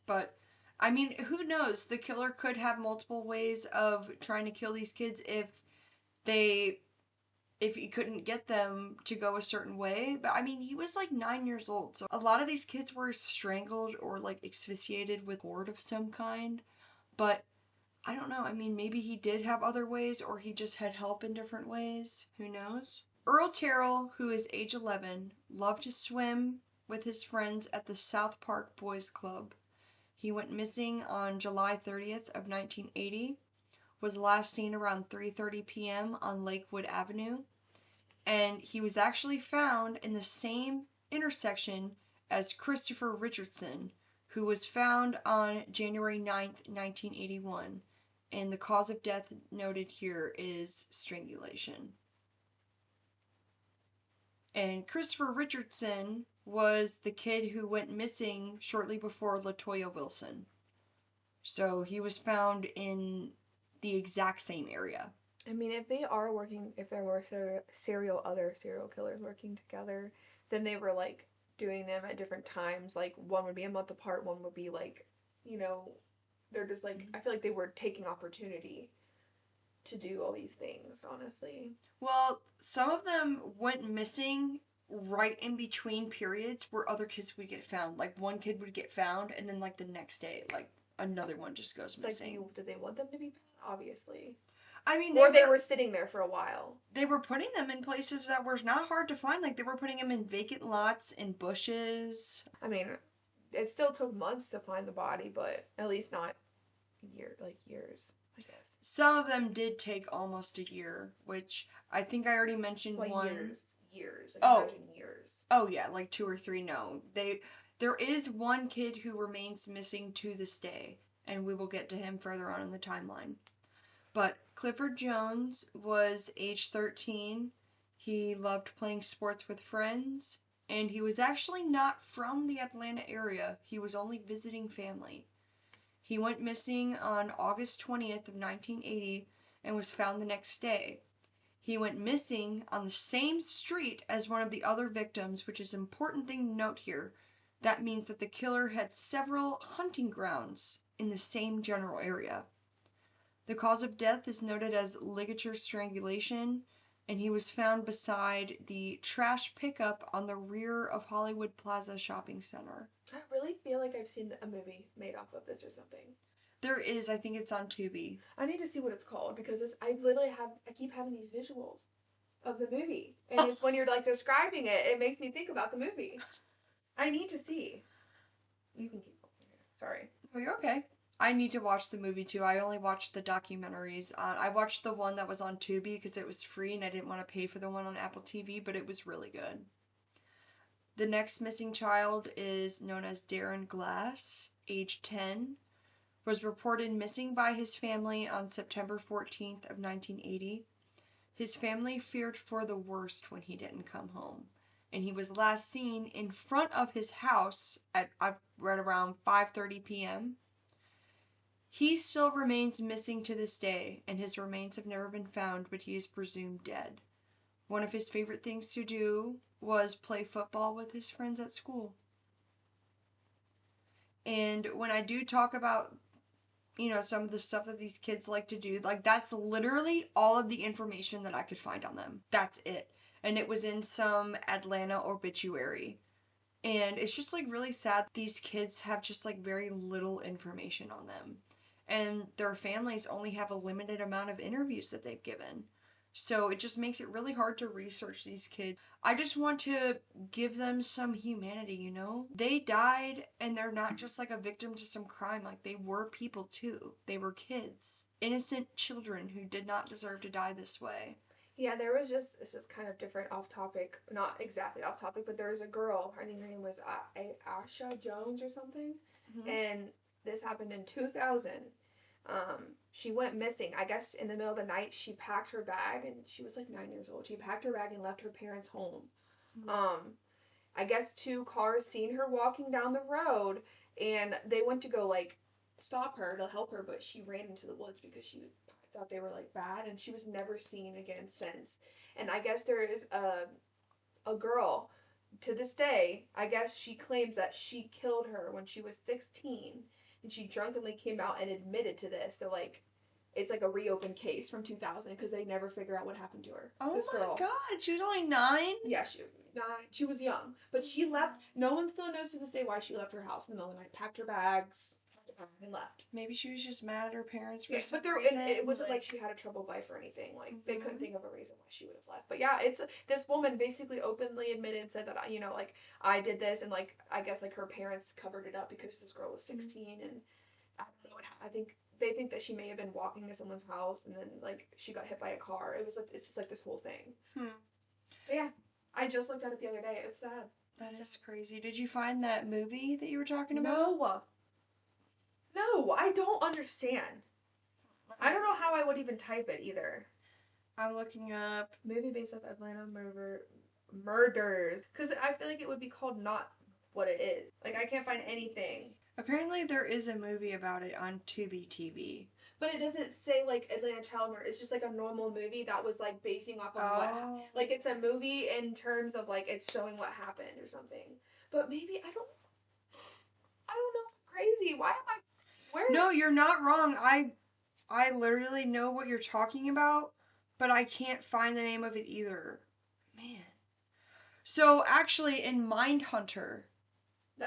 Speaker 1: But, I mean, who knows? The killer could have multiple ways of trying to kill these kids if he couldn't get them to go a certain way. But, I mean, he was like 9 years old. So a lot of these kids were strangled or like asphyxiated with cord of some kind. But I don't know. I mean, maybe he did have other ways or he just had help in different ways. Who knows? Earl Terrell, who is age 11, loved to swim with his friends at the South Park Boys Club. He went missing on July 30th of 1980, was last seen around 3:30 p.m. on Lakewood Avenue, and he was actually found in the same intersection as Christopher Richardson, who was found on January 9th, 1981, and the cause of death noted here is strangulation. And Christopher Richardson was the kid who went missing shortly before LaToya Wilson. So he was found in the exact same area.
Speaker 2: I mean, if there were other serial killers working together, then they were like doing them at different times. Like one would be a month apart, one would be like, you know, they're just like, I feel like they were taking opportunity to do all these things, honestly.
Speaker 1: Well, some of them went missing right in between periods where other kids would get found. Like one kid would get found, and then like the next day, like another one just goes missing.
Speaker 2: Like, did they want them to be found? Obviously.
Speaker 1: I mean,
Speaker 2: they were sitting there for a while.
Speaker 1: They were putting them in places that were not hard to find. Like they were putting them in vacant lots, in bushes.
Speaker 2: I mean, it still took months to find the body, but at least not years, I guess.
Speaker 1: Some of them did take almost a year, which I think I already mentioned one.
Speaker 2: Years.
Speaker 1: Imagine
Speaker 2: years.
Speaker 1: Oh yeah, like 2 or 3. No, there is one kid who remains missing to this day, and we will get to him further on in the timeline. But Clifford Jones was age 13. He loved playing sports with friends, and he was actually not from the Atlanta area. He was only visiting family. He went missing on August 20th of 1980 and was found the next day. He went missing on the same street as one of the other victims, which is an important thing to note here. That means that the killer had several hunting grounds in the same general area. The cause of death is noted as ligature strangulation, and he was found beside the trash pickup on the rear of Hollywood Plaza Shopping Center.
Speaker 2: I really feel like I've seen a movie made off of this or something.
Speaker 1: There is. I think it's on Tubi.
Speaker 2: I need to see what it's called because I keep having these visuals of the movie, and it's when you're like describing it, it makes me think about the movie. I need to see. You can keep going. Sorry.
Speaker 1: Oh, you're okay. I need to watch the movie too. I only watched the documentaries. I watched the one that was on Tubi because it was free and I didn't want to pay for the one on Apple TV, but it was really good. The next missing child is known as Darren Glass, age 10, was reported missing by his family on September 14th of 1980. His family feared for the worst when he didn't come home, and he was last seen in front of his house at right around 5:30 p.m. He still remains missing to this day, and his remains have never been found, but he is presumed dead. One of his favorite things to do was play football with his friends at school. And when I do talk about, some of the stuff that these kids like to do, like that's literally all of the information that I could find on them. That's it. And it was in some Atlanta obituary. And it's just like really sad these kids have just like very little information on them. And their families only have a limited amount of interviews that they've given. So it just makes it really hard to research these kids. I just want to give them some humanity, They died and they're not just like a victim to some crime. Like they were people too. They were kids. Innocent children who did not deserve to die this way.
Speaker 2: Yeah, it's just kind of different off topic. Not exactly off topic, but there was a girl, I think her name was Asha Jones or something. Mm-hmm. And this happened in 2000. She went missing. I guess in the middle of the night, she packed her bag, and she was like 9 years old. She packed her bag and left her parents' home. Mm-hmm. I guess 2 cars seen her walking down the road, and they went to go like stop her to help her, but she ran into the woods because she thought they were like bad, and she was never seen again since. And I guess there is a girl to this day. I guess she claims that she killed her when she was 16. And she drunkenly came out and admitted to this. So, like, it's like a reopened case from 2000 because they never figure out what happened to her.
Speaker 1: Oh my God, she was only 9?
Speaker 2: Yeah, she was 9. She was young. But she left. No one still knows to this day why she left her house in the middle of the night. Packed her bags, had to and left.
Speaker 1: Maybe she was just mad at her parents for
Speaker 2: Yeah,
Speaker 1: some
Speaker 2: but
Speaker 1: reason.
Speaker 2: it wasn't like she had a troubled life or anything. Like they couldn't
Speaker 1: Mhm.
Speaker 2: think of a reason why she would have left. But yeah, it's this woman basically openly admitted, said that like I did this, and like I guess like her parents covered it up because this girl was 16, and I don't know what I think they think that she may have been walking to someone's house and then like she got hit by a car. It was like it's just like this whole thing. But yeah, I just looked at it the other day. It was sad.
Speaker 1: That is crazy. Did you find that movie that you were talking about?
Speaker 2: No, I don't understand. I don't know how I would even type it either.
Speaker 1: I'm looking up
Speaker 2: Movie based off Atlanta murders. Because I feel like it would be called not what it is. Like, I can't find anything.
Speaker 1: Apparently, there is a movie about it on Tubi TV.
Speaker 2: But it doesn't say, like, Atlanta Child Murder. It's just, like, a normal movie that was, like, basing off of what... Like, it's a movie in terms of, like, it's showing what happened or something. But maybe, I don't know if I'm crazy. Why am I... Where?
Speaker 1: No, you're not wrong. I literally know what you're talking about, but I can't find the name of it either. Man. So, actually, in Mindhunter...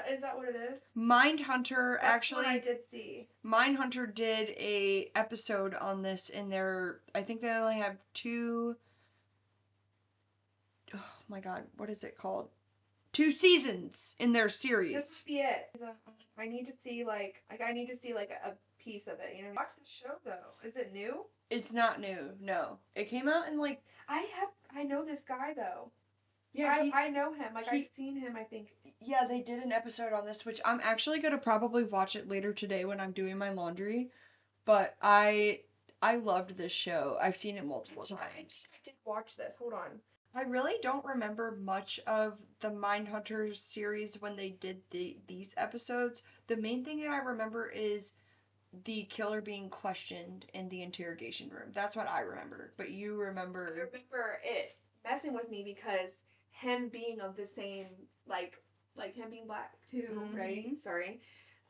Speaker 2: Is that what it is?
Speaker 1: Mindhunter actually...
Speaker 2: That's what I did see.
Speaker 1: Mindhunter did a episode on this in their... I think they only have 2... Oh my god, what is it called? 2 seasons in their series.
Speaker 2: This would be it. I need to see like a piece of it. You know, watch the show though. Is it new?
Speaker 1: It's not new. No, it came out in like.
Speaker 2: I know this guy though.
Speaker 1: Yeah,
Speaker 2: I know him. Like I've seen him. I think.
Speaker 1: Yeah, they did an episode on this, which I'm actually gonna probably watch it later today when I'm doing my laundry. But I loved this show. I've seen it multiple times.
Speaker 2: I did watch this. Hold on.
Speaker 1: I really don't remember much of the Mindhunters series when they did these episodes. The main thing that I remember is the killer being questioned in the interrogation room. That's what I remember. But you remember...
Speaker 2: I remember it messing with me because him being of the same, like him being black too, right? Sorry.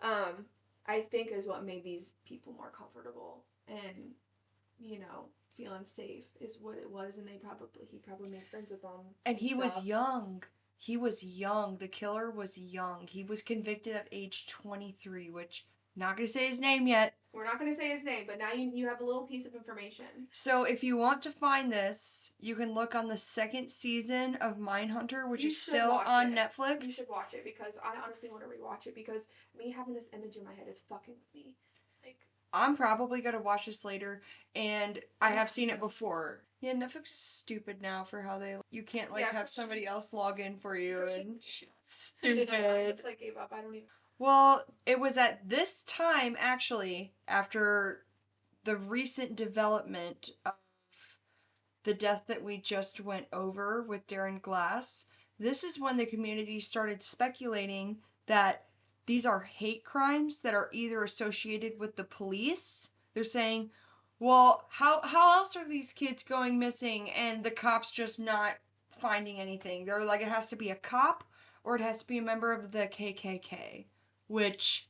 Speaker 2: I think is what made these people more comfortable and, you know, feeling safe is what it was, and he probably made friends with them.
Speaker 1: And he was young. He was young. The killer was young. He was convicted at age 23, which not gonna say his name yet.
Speaker 2: We're not gonna say his name, but now you have a little piece of information.
Speaker 1: So if you want to find this, you can look on the 2nd season of Mindhunter, which is still on Netflix.
Speaker 2: You should watch it because I honestly want to rewatch it because me having this image in my head is fucking with me. Like.
Speaker 1: I'm probably gonna watch this later, and I have seen it before. Yeah, Netflix is stupid now for how you can't have somebody else log in for you and stupid.
Speaker 2: I just gave up. I don't even.
Speaker 1: Well, it was at this time actually after the recent development of the death that we just went over with Darren Glass. This is when the community started speculating that these are hate crimes that are either associated with the police. They're saying, well, how else are these kids going missing and the cops just not finding anything? They're like, it has to be a cop or it has to be a member of the KKK. Which,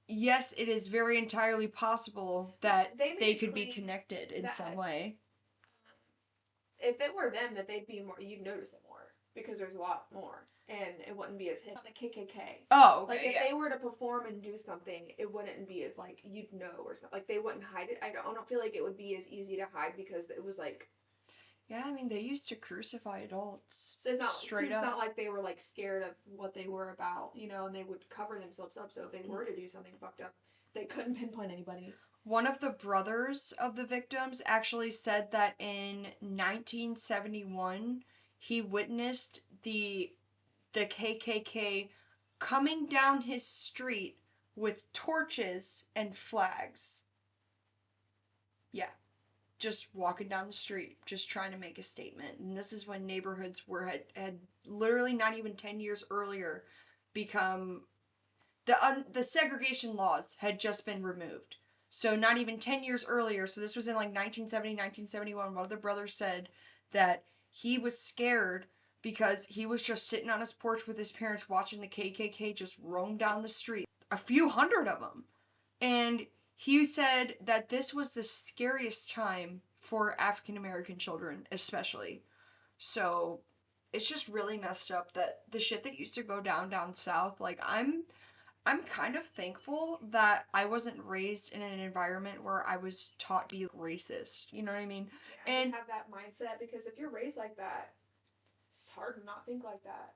Speaker 1: yes, it is very entirely possible that they could be connected in some way.
Speaker 2: If it were them, that they'd be more, you'd notice it more because there's a lot more. And it wouldn't be as hit. The KKK.
Speaker 1: Oh, okay.
Speaker 2: Like, if they were to perform and do something, it wouldn't be as, like, you'd know or something. Like, they wouldn't hide it. I don't feel like it would be as easy to hide because it was, like...
Speaker 1: Yeah, I mean, they used to crucify adults.
Speaker 2: So it's not,
Speaker 1: straight up.
Speaker 2: It's not like they were, like, scared of what they were about, you know, and they would cover themselves up. So if they were to do something fucked up, they couldn't pinpoint anybody.
Speaker 1: One of the brothers of the victims actually said that in 1971, he witnessed the KKK coming down his street with torches and flags. Yeah. Just walking down the street, just trying to make a statement. And this is when neighborhoods had literally not even 10 years earlier become... The segregation laws had just been removed. So not even 10 years earlier, so this was in like 1970, 1971, one of the brothers said that he was scared because he was just sitting on his porch with his parents watching the KKK just roam down the street. A few hundred of them. And he said that this was the scariest time for African American children, especially. So it's just really messed up that the shit that used to go down south, like I'm kind of thankful that I wasn't raised in an environment where I was taught to be racist. You know what I mean?
Speaker 2: Yeah,
Speaker 1: And
Speaker 2: have that mindset because if you're raised like that, it's hard to not think like that.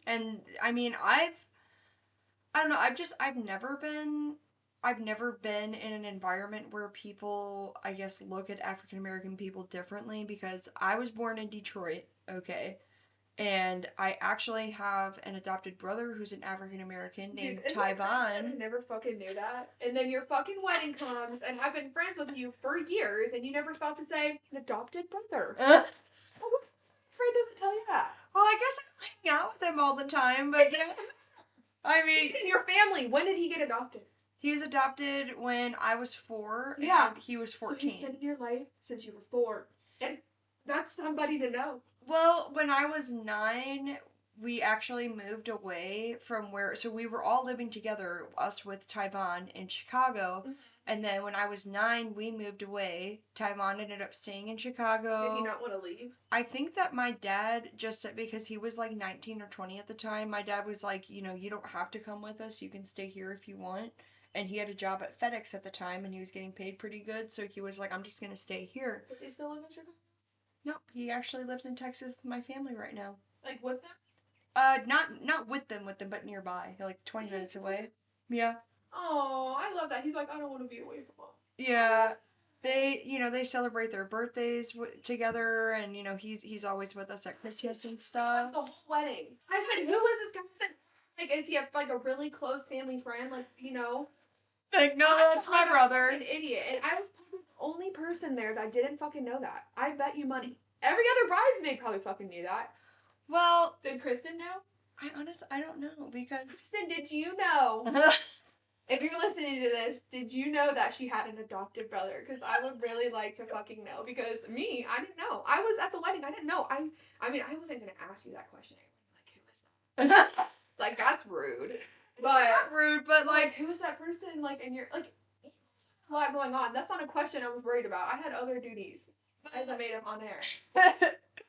Speaker 1: And I mean, I don't know, I've never been in an environment where people, I guess, look at African American people differently because I was born in Detroit, okay? And I actually have an adopted brother who's an African American named Tyvon.
Speaker 2: I never fucking knew that. And then your fucking wedding comes, and I've been friends with you for years, and you never thought to say an adopted brother. Oh, what friend doesn't tell you that?
Speaker 1: Well, I guess I don't hang out with him all the time, but I mean,
Speaker 2: he's in your family. When did he get adopted?
Speaker 1: He was adopted when I was 4, and he was 14.
Speaker 2: So he's been in your life since you were 4, and that's somebody to know.
Speaker 1: Well, when I was 9, we actually moved away from so we were all living together, us with Tyvon in Chicago, and then when I was 9, we moved away. Tyvon ended up staying in Chicago.
Speaker 2: Did he not want to leave?
Speaker 1: I think that my dad just said, because he was like 19 or 20 at the time, my dad was like, you don't have to come with us, you can stay here if you want. And he had a job at FedEx at the time, and he was getting paid pretty good, so he was like, I'm just gonna stay here.
Speaker 2: Does he still live in Chicago?
Speaker 1: Nope, he actually lives in Texas with my family right now.
Speaker 2: Like with them?
Speaker 1: Not with them, but nearby, like 20 minutes away. Yeah.
Speaker 2: Oh, I love that. He's like, I don't want to be away from mom.
Speaker 1: Yeah. They celebrate their birthdays together, and, he's always with us at Christmas and stuff.
Speaker 2: That's the whole wedding. I said, who is this guy? Like, is he a really close family friend? Like,
Speaker 1: Like, no, that's my brother.
Speaker 2: An idiot. And I was probably the only person there that didn't fucking know that. I bet you money. Every other bridesmaid probably fucking knew that.
Speaker 1: Well,
Speaker 2: did Kristen know?
Speaker 1: I don't know, because...
Speaker 2: Kristen, did you know? If you're listening to this, did you know that she had an adopted brother? Because I would really like to fucking know. Because me, I didn't know. I was at the wedding. I didn't know. I mean, I wasn't going to ask you that question. Like, who is that? Like, that's rude. But
Speaker 1: it's not rude, but like,
Speaker 2: who is that person? Like, and you're like, a lot going on. That's not a question I was worried about. I had other duties as I made them on air.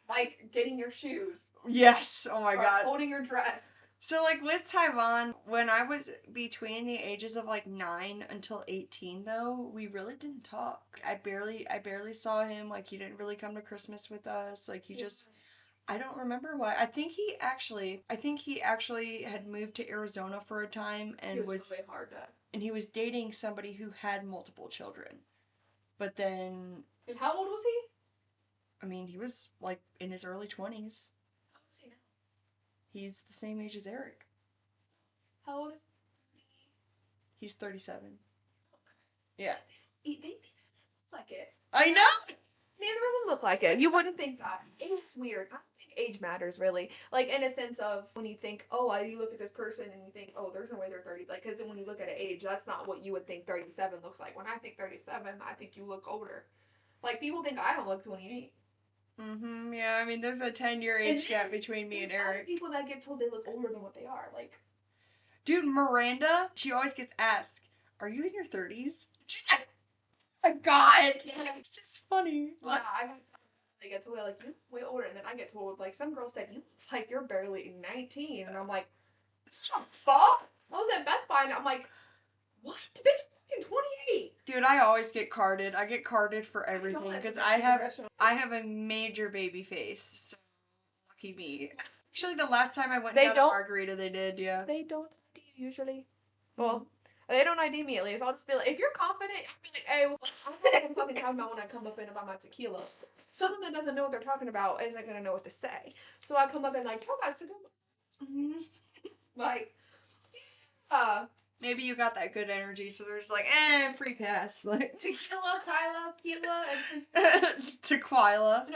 Speaker 2: Like getting your shoes.
Speaker 1: Yes. Oh my god.
Speaker 2: Holding your dress.
Speaker 1: So like with Tyvon, when I was between the ages of like 9 until 18 though, we really didn't talk. I barely saw him. Like he didn't really come to Christmas with us. Like he just, I don't remember why. I think he actually had moved to Arizona for a time and was
Speaker 2: really hard to...
Speaker 1: and he was dating somebody who had multiple children. But then...
Speaker 2: And how old was he?
Speaker 1: I mean, he was like in his early 20s.
Speaker 2: How old is he now?
Speaker 1: He's the same age as Eric.
Speaker 2: How old is he?
Speaker 1: He's 37.
Speaker 2: Okay.
Speaker 1: Yeah.
Speaker 2: They look like it.
Speaker 1: I know!
Speaker 2: Neither of them look like it. You wouldn't think that. It's weird. I don't think age matters, really. Like, in a sense of when you think, oh, you look at this person and you think, oh, there's no way they're 30. Like, because when you look at an age, that's not what you would think 37 looks like. When I think 37, I think you look older. Like, people think I don't look 28.
Speaker 1: Yeah, I mean, there's a 10-year age gap between me and Eric.
Speaker 2: People that get told they look older than what they are. Like,
Speaker 1: dude, Miranda, she always gets asked, are you in your 30s? She's like, oh my god. It's just funny.
Speaker 2: Yeah, I get told, like, you look way older. And then I get told, like, some girl said, you look like you're barely 19. And I'm like, fuck? I was at Best Buy and I'm like, what? Bitch, I'm fucking 28.
Speaker 1: Dude, I always get carded. I get carded for everything because I have a major baby face. So lucky me. Actually, the last time I went down to Margarita, they did, yeah.
Speaker 2: They don't ID you usually. Well, they don't ID me at least. I'll just be like, if you're confident, I'll be like, hey, well, I don't know what I'm fucking talking about when I come up in about my tequila. Someone that doesn't know what they're talking about isn't gonna know what to say. So I come up and like, oh, that's a good one. Like,
Speaker 1: maybe you got that good energy, so they're just like, free pass. Like
Speaker 2: tequila, Kyla, and
Speaker 1: tequila.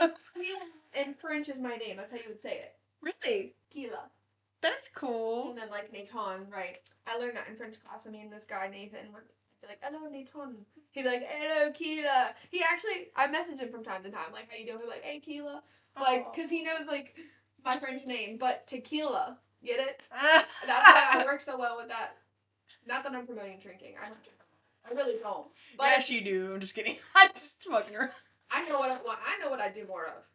Speaker 2: In French is my name. That's how you would say it.
Speaker 1: Really?
Speaker 2: Kyla.
Speaker 1: That's cool.
Speaker 2: And then like Nathan, right? I learned that in French class. I mean, this guy Nathan would be like, "Hello, Nathan." He'd be like, "Hello, Kyla." He actually, I message him from time to time, like, "How you doing?" He's like, "Hey, Kyla," like, cause he knows like my French name, but tequila. Get it? That's why I work so well with that. Not that I'm promoting drinking. I don't drink. I really don't. But
Speaker 1: yes, you do. I'm just kidding. I'm just fucking around.
Speaker 2: I know what I want. I know what I do more of.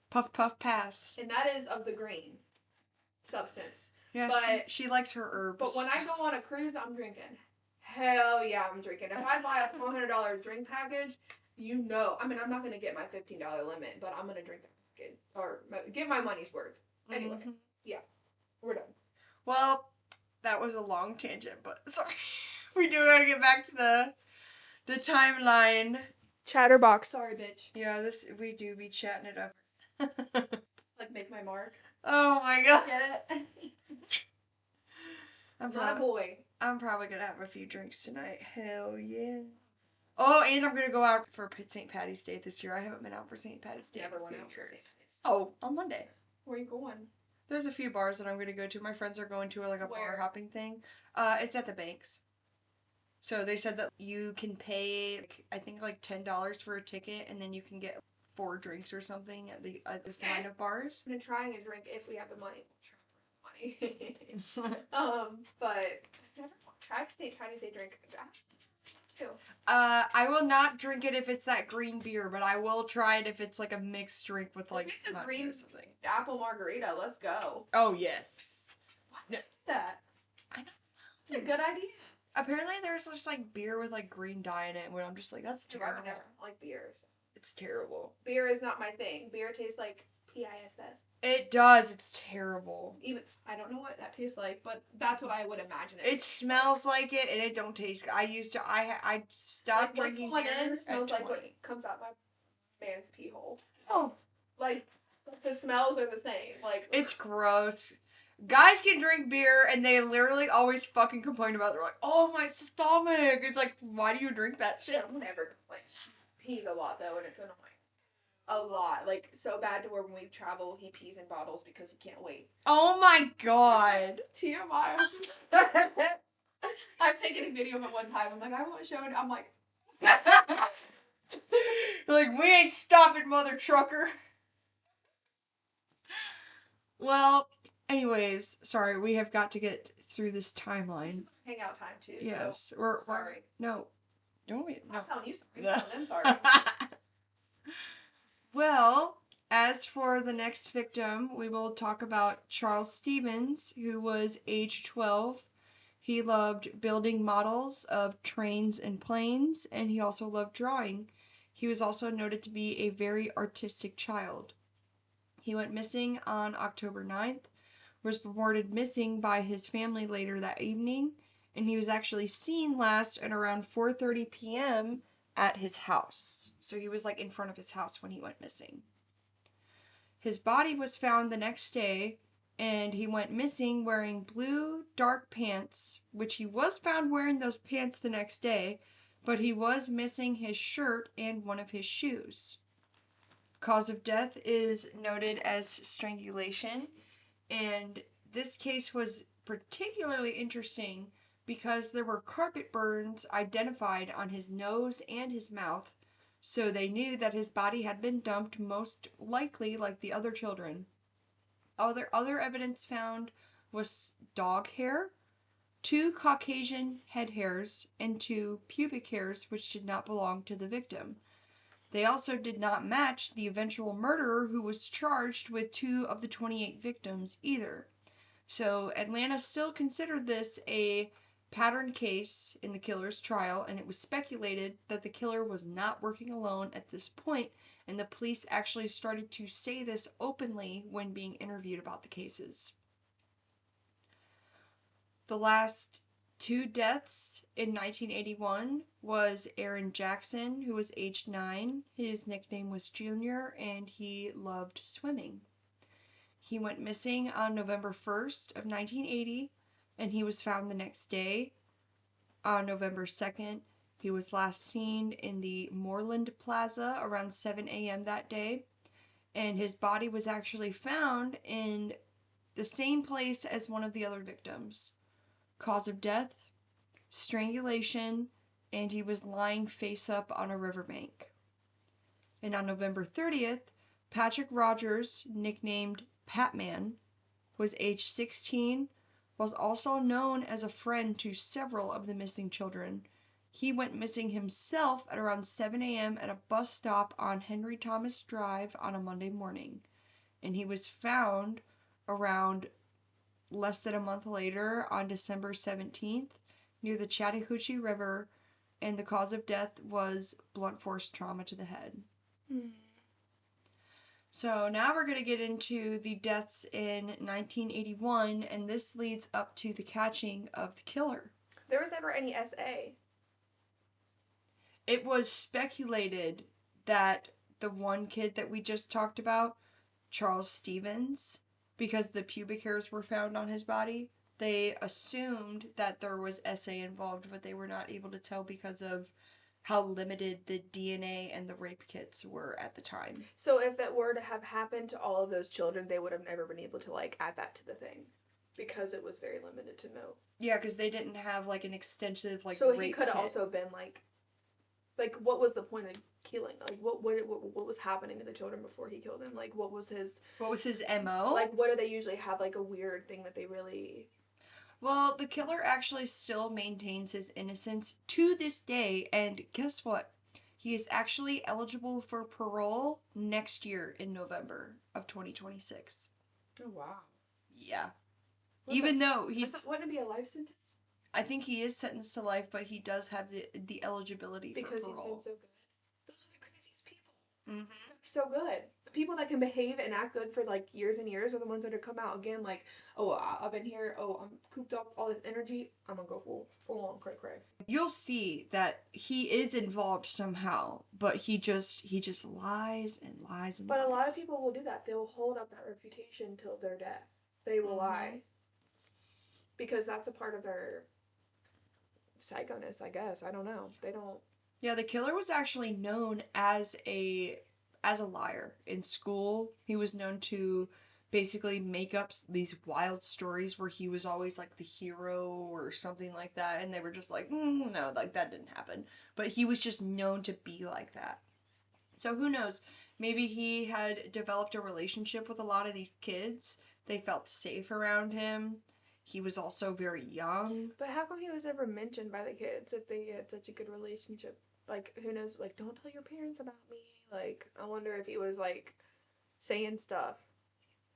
Speaker 1: Puff, puff, pass.
Speaker 2: And that is of the green substance.
Speaker 1: Yeah,
Speaker 2: but
Speaker 1: she likes her herbs.
Speaker 2: But when I go on a cruise, I'm drinking. Hell yeah, I'm drinking. If I buy a $400 drink package, you know, I mean, I'm not gonna get my $15 limit, but I'm gonna drink that package or get my money's worth. Anyway, yeah, we're done.
Speaker 1: Well, that was a long tangent, but sorry. We do gotta get back to the timeline.
Speaker 2: Chatterbox, sorry, bitch.
Speaker 1: Yeah, we do be chatting it up.
Speaker 2: Like make my mark.
Speaker 1: Oh my god.
Speaker 2: Get it?
Speaker 1: I'm
Speaker 2: not a boy.
Speaker 1: I'm probably gonna have a few drinks tonight. Hell yeah. Oh, and I'm gonna go out for St. Patty's Day this year. I haven't been out for St. Patty's Day.
Speaker 2: Never went out for St. Patty's.
Speaker 1: Oh, on Monday.
Speaker 2: Where are you going?
Speaker 1: There's a few bars that I'm gonna go to. My friends are going to like a bar hopping thing. It's at the Banks. So they said that you can pay, I think like $10 for a ticket, and then you can get 4 drinks or something at this line of bars.
Speaker 2: I'm trying a drink if we have the money. But I've never tried to say drink too.
Speaker 1: I will not drink it if it's that green beer, but I will try it if it's like a mixed drink with like
Speaker 2: if it's a green apple margarita. Let's go.
Speaker 1: Oh yes.
Speaker 2: What? That?
Speaker 1: I know.
Speaker 2: It's a good idea.
Speaker 1: Apparently there's just like beer with like green dye in it, where I'm just like, that's terrible.
Speaker 2: I never like beers.
Speaker 1: It's terrible.
Speaker 2: Beer is not my thing. Beer tastes like PISS.
Speaker 1: It does. It's terrible.
Speaker 2: Even I don't know what that tastes like, but that's what I would imagine
Speaker 1: it smells like it, and it don't taste. I stopped
Speaker 2: like
Speaker 1: drinking
Speaker 2: beer.
Speaker 1: It
Speaker 2: smells like what comes out my man's pee hole.
Speaker 1: Oh,
Speaker 2: like the smells are the same. Like
Speaker 1: it's gross. Guys can drink beer, and they literally always fucking complain about it. They're like, oh, my stomach. It's like, why do you drink that shit?
Speaker 2: I'll never complain. Pees a lot, though, and it's annoying. A lot. Like, so bad to where when we travel, he pees in bottles because he can't wait.
Speaker 1: Oh, my God.
Speaker 2: TMI. I'm taking a video of it one time. I'm like, I won't show it. I'm like...
Speaker 1: like, we ain't stopping, mother trucker. Well... Anyways, sorry, we have got to get through this timeline.
Speaker 2: This is hangout time too.
Speaker 1: Yes,
Speaker 2: so
Speaker 1: we're
Speaker 2: sorry.
Speaker 1: No, don't we? No.
Speaker 2: I'm telling you sorry. I'm telling them sorry.
Speaker 1: Well, as for the next victim, we will talk about Charles Stevens, who was age 12. He loved building models of trains and planes, and he also loved drawing. He was also noted to be a very artistic child. He went missing on October 9th. Was reported missing by his family later that evening, and he was actually seen last at around 4:30 p.m. at his house. So he was like in front of his house when he went missing. His body was found the next day, and he went missing wearing blue dark pants, which he was found wearing those pants the next day, but he was missing his shirt and one of his shoes. Cause of death is noted as strangulation. And this case was particularly interesting because there were carpet burns identified on his nose and his mouth, so they knew that his body had been dumped most likely like the other children. Other evidence found was dog hair, 2 Caucasian head hairs, and 2 pubic hairs which did not belong to the victim. They also did not match the eventual murderer who was charged with 2 of the 28 victims either. So Atlanta still considered this a pattern case in the killer's trial, and it was speculated that the killer was not working alone at this point, and the police actually started to say this openly when being interviewed about the cases. The last 2 deaths in 1981 was Aaron Jackson, who was age 9. His nickname was Junior, and he loved swimming. He went missing on November 1st of 1980, and he was found the next day. On November 2nd, he was last seen in the Moreland Plaza around 7 a.m. that day, and his body was actually found in the same place as one of the other victims. Cause of death, strangulation, and he was lying face up on a riverbank. And on November 30th, Patrick Rogers, nicknamed Patman, was age 16, was also known as a friend to several of the missing children. He went missing himself at around 7 a.m. at a bus stop on Henry Thomas Drive on a Monday morning. And he was found around less than a month later, on December 17th, near the Chattahoochee River, and the cause of death was blunt force trauma to the head. So now we're going to get into the deaths in 1981, and this leads up to the catching of the killer.
Speaker 2: There was never any SA.
Speaker 1: It was speculated that the one kid that we just talked about, Charles Stevens, because the pubic hairs were found on his body, they assumed that there was SA involved, but they were not able to tell because of how limited the DNA and the rape kits were at the time.
Speaker 2: So if it were to have happened to all of those children, they would have never been able to, like, add that to the thing. Because it was very limited to know.
Speaker 1: Yeah, because they didn't have, like, an extensive, like,
Speaker 2: so
Speaker 1: rape
Speaker 2: he could have
Speaker 1: kit.
Speaker 2: also been, like, what was the point of killing? Like, what was happening to the children before he killed them? Like, what was his
Speaker 1: MO?
Speaker 2: Like, what do they usually have, like, a weird thing that they really...
Speaker 1: Well, the killer actually still maintains his innocence to this day, and guess what? He is actually eligible for parole next year in November of 2026.
Speaker 2: Oh, wow.
Speaker 1: Yeah. Even though
Speaker 2: wouldn't it be a life sentence?
Speaker 1: I think he is sentenced to life, but he does have the eligibility for parole.
Speaker 2: Because he's been so good. Those are the craziest people.
Speaker 1: Mm-hmm.
Speaker 2: So good. The people that can behave and act good for, like, years and years are the ones that are come out again, like, oh, I've been here, oh, I'm cooped up, all this energy, I'm gonna go full on cray.
Speaker 1: You'll see that he is involved somehow, but he just lies and lies and lies.
Speaker 2: But a lot of people will do that. They'll hold up that reputation till their death. They will lie. Because that's a part of their psychoness, I guess. I don't know. They don't...
Speaker 1: Yeah, the killer was actually known as a liar in school. He was known to basically make up these wild stories where he was always like the hero or something like that, and they were just like, no, like that didn't happen. But he was just known to be like that. So who knows? Maybe he had developed a relationship with a lot of these kids. They felt safe around him. He was also very young.
Speaker 2: But how come he was never mentioned by the kids if they had such a good relationship? Like, who knows? Like, don't tell your parents about me. Like, I wonder if he was, like, saying stuff.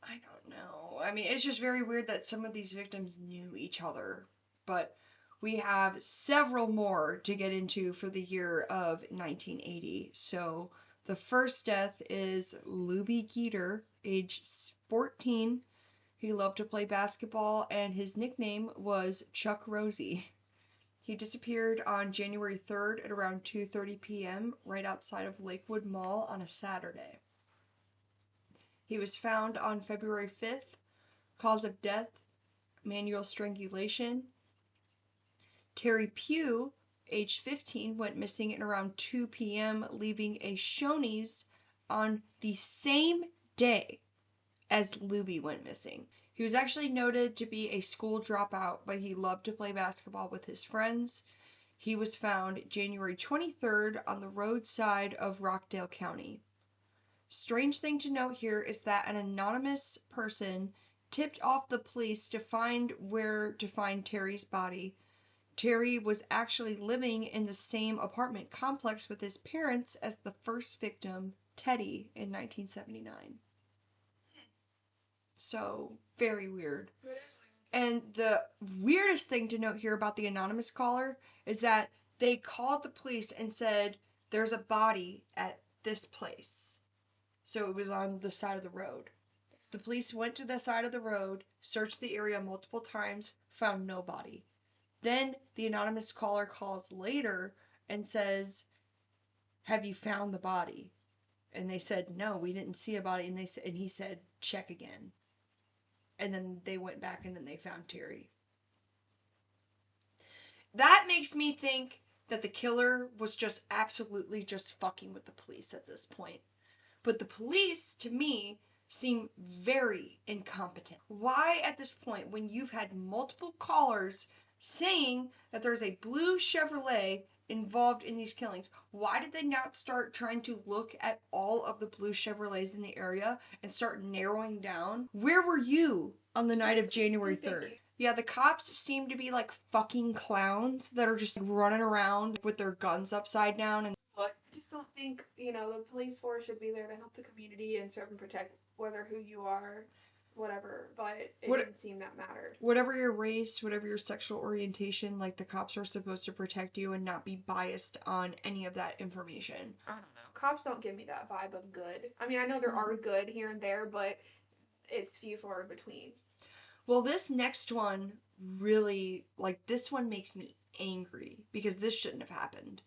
Speaker 1: I don't know. I mean, it's just very weird that some of these victims knew each other. But we have several more to get into for the year of 1980. So the first death is Luby Geeter, age 14. He loved to play basketball, and his nickname was Chuck Rosie. He disappeared on January 3rd at around 2:30 p.m. right outside of Lakewood Mall on a Saturday. He was found on February 5th. Cause of death, manual strangulation. Terry Pugh, age 15, went missing at around 2 p.m., leaving a Shoney's on the same day as Luby went missing. He was actually noted to be a school dropout, but he loved to play basketball with his friends. He was found January 23rd on the roadside of Rockdale County. Strange thing to note here is that an anonymous person tipped off the police to find where to find Terry's body. Terry was actually living in the same apartment complex with his parents as the first victim, Teddy, in 1979. So, very weird. And the weirdest thing to note here about the anonymous caller is that they called the police and said, there's a body at this place. So it was on the side of the road. The police went to the side of the road, searched the area multiple times, found no body. Then the anonymous caller calls later and says, have you found the body? And they said, no, we didn't see a body. And he said, check again. And then they went back and then they found Terry. That makes me think that the killer was just absolutely just fucking with the police at this point. But the police, to me, seem very incompetent. Why at this point, when you've had multiple callers saying that there's a blue Chevrolet involved in these killings, why did they not start trying to look at all of the blue Chevrolets in the area and start narrowing down? Where were you on the night of January 3rd? Yeah, the cops seem to be like fucking clowns that are just running around with their guns upside down. And
Speaker 2: I just don't think, the police force should be there to help the community and serve and protect who you are, whatever, but it
Speaker 1: What-
Speaker 2: didn't seem that mattered.
Speaker 1: Whatever your race, whatever your sexual orientation, like, the cops are supposed to protect you and not be biased on any of that information.
Speaker 2: I don't know. Cops don't give me that vibe of good. I mean, I know there are good here and there, but it's few far in between.
Speaker 1: Well, this next one really, like, this one makes me angry because this shouldn't have happened.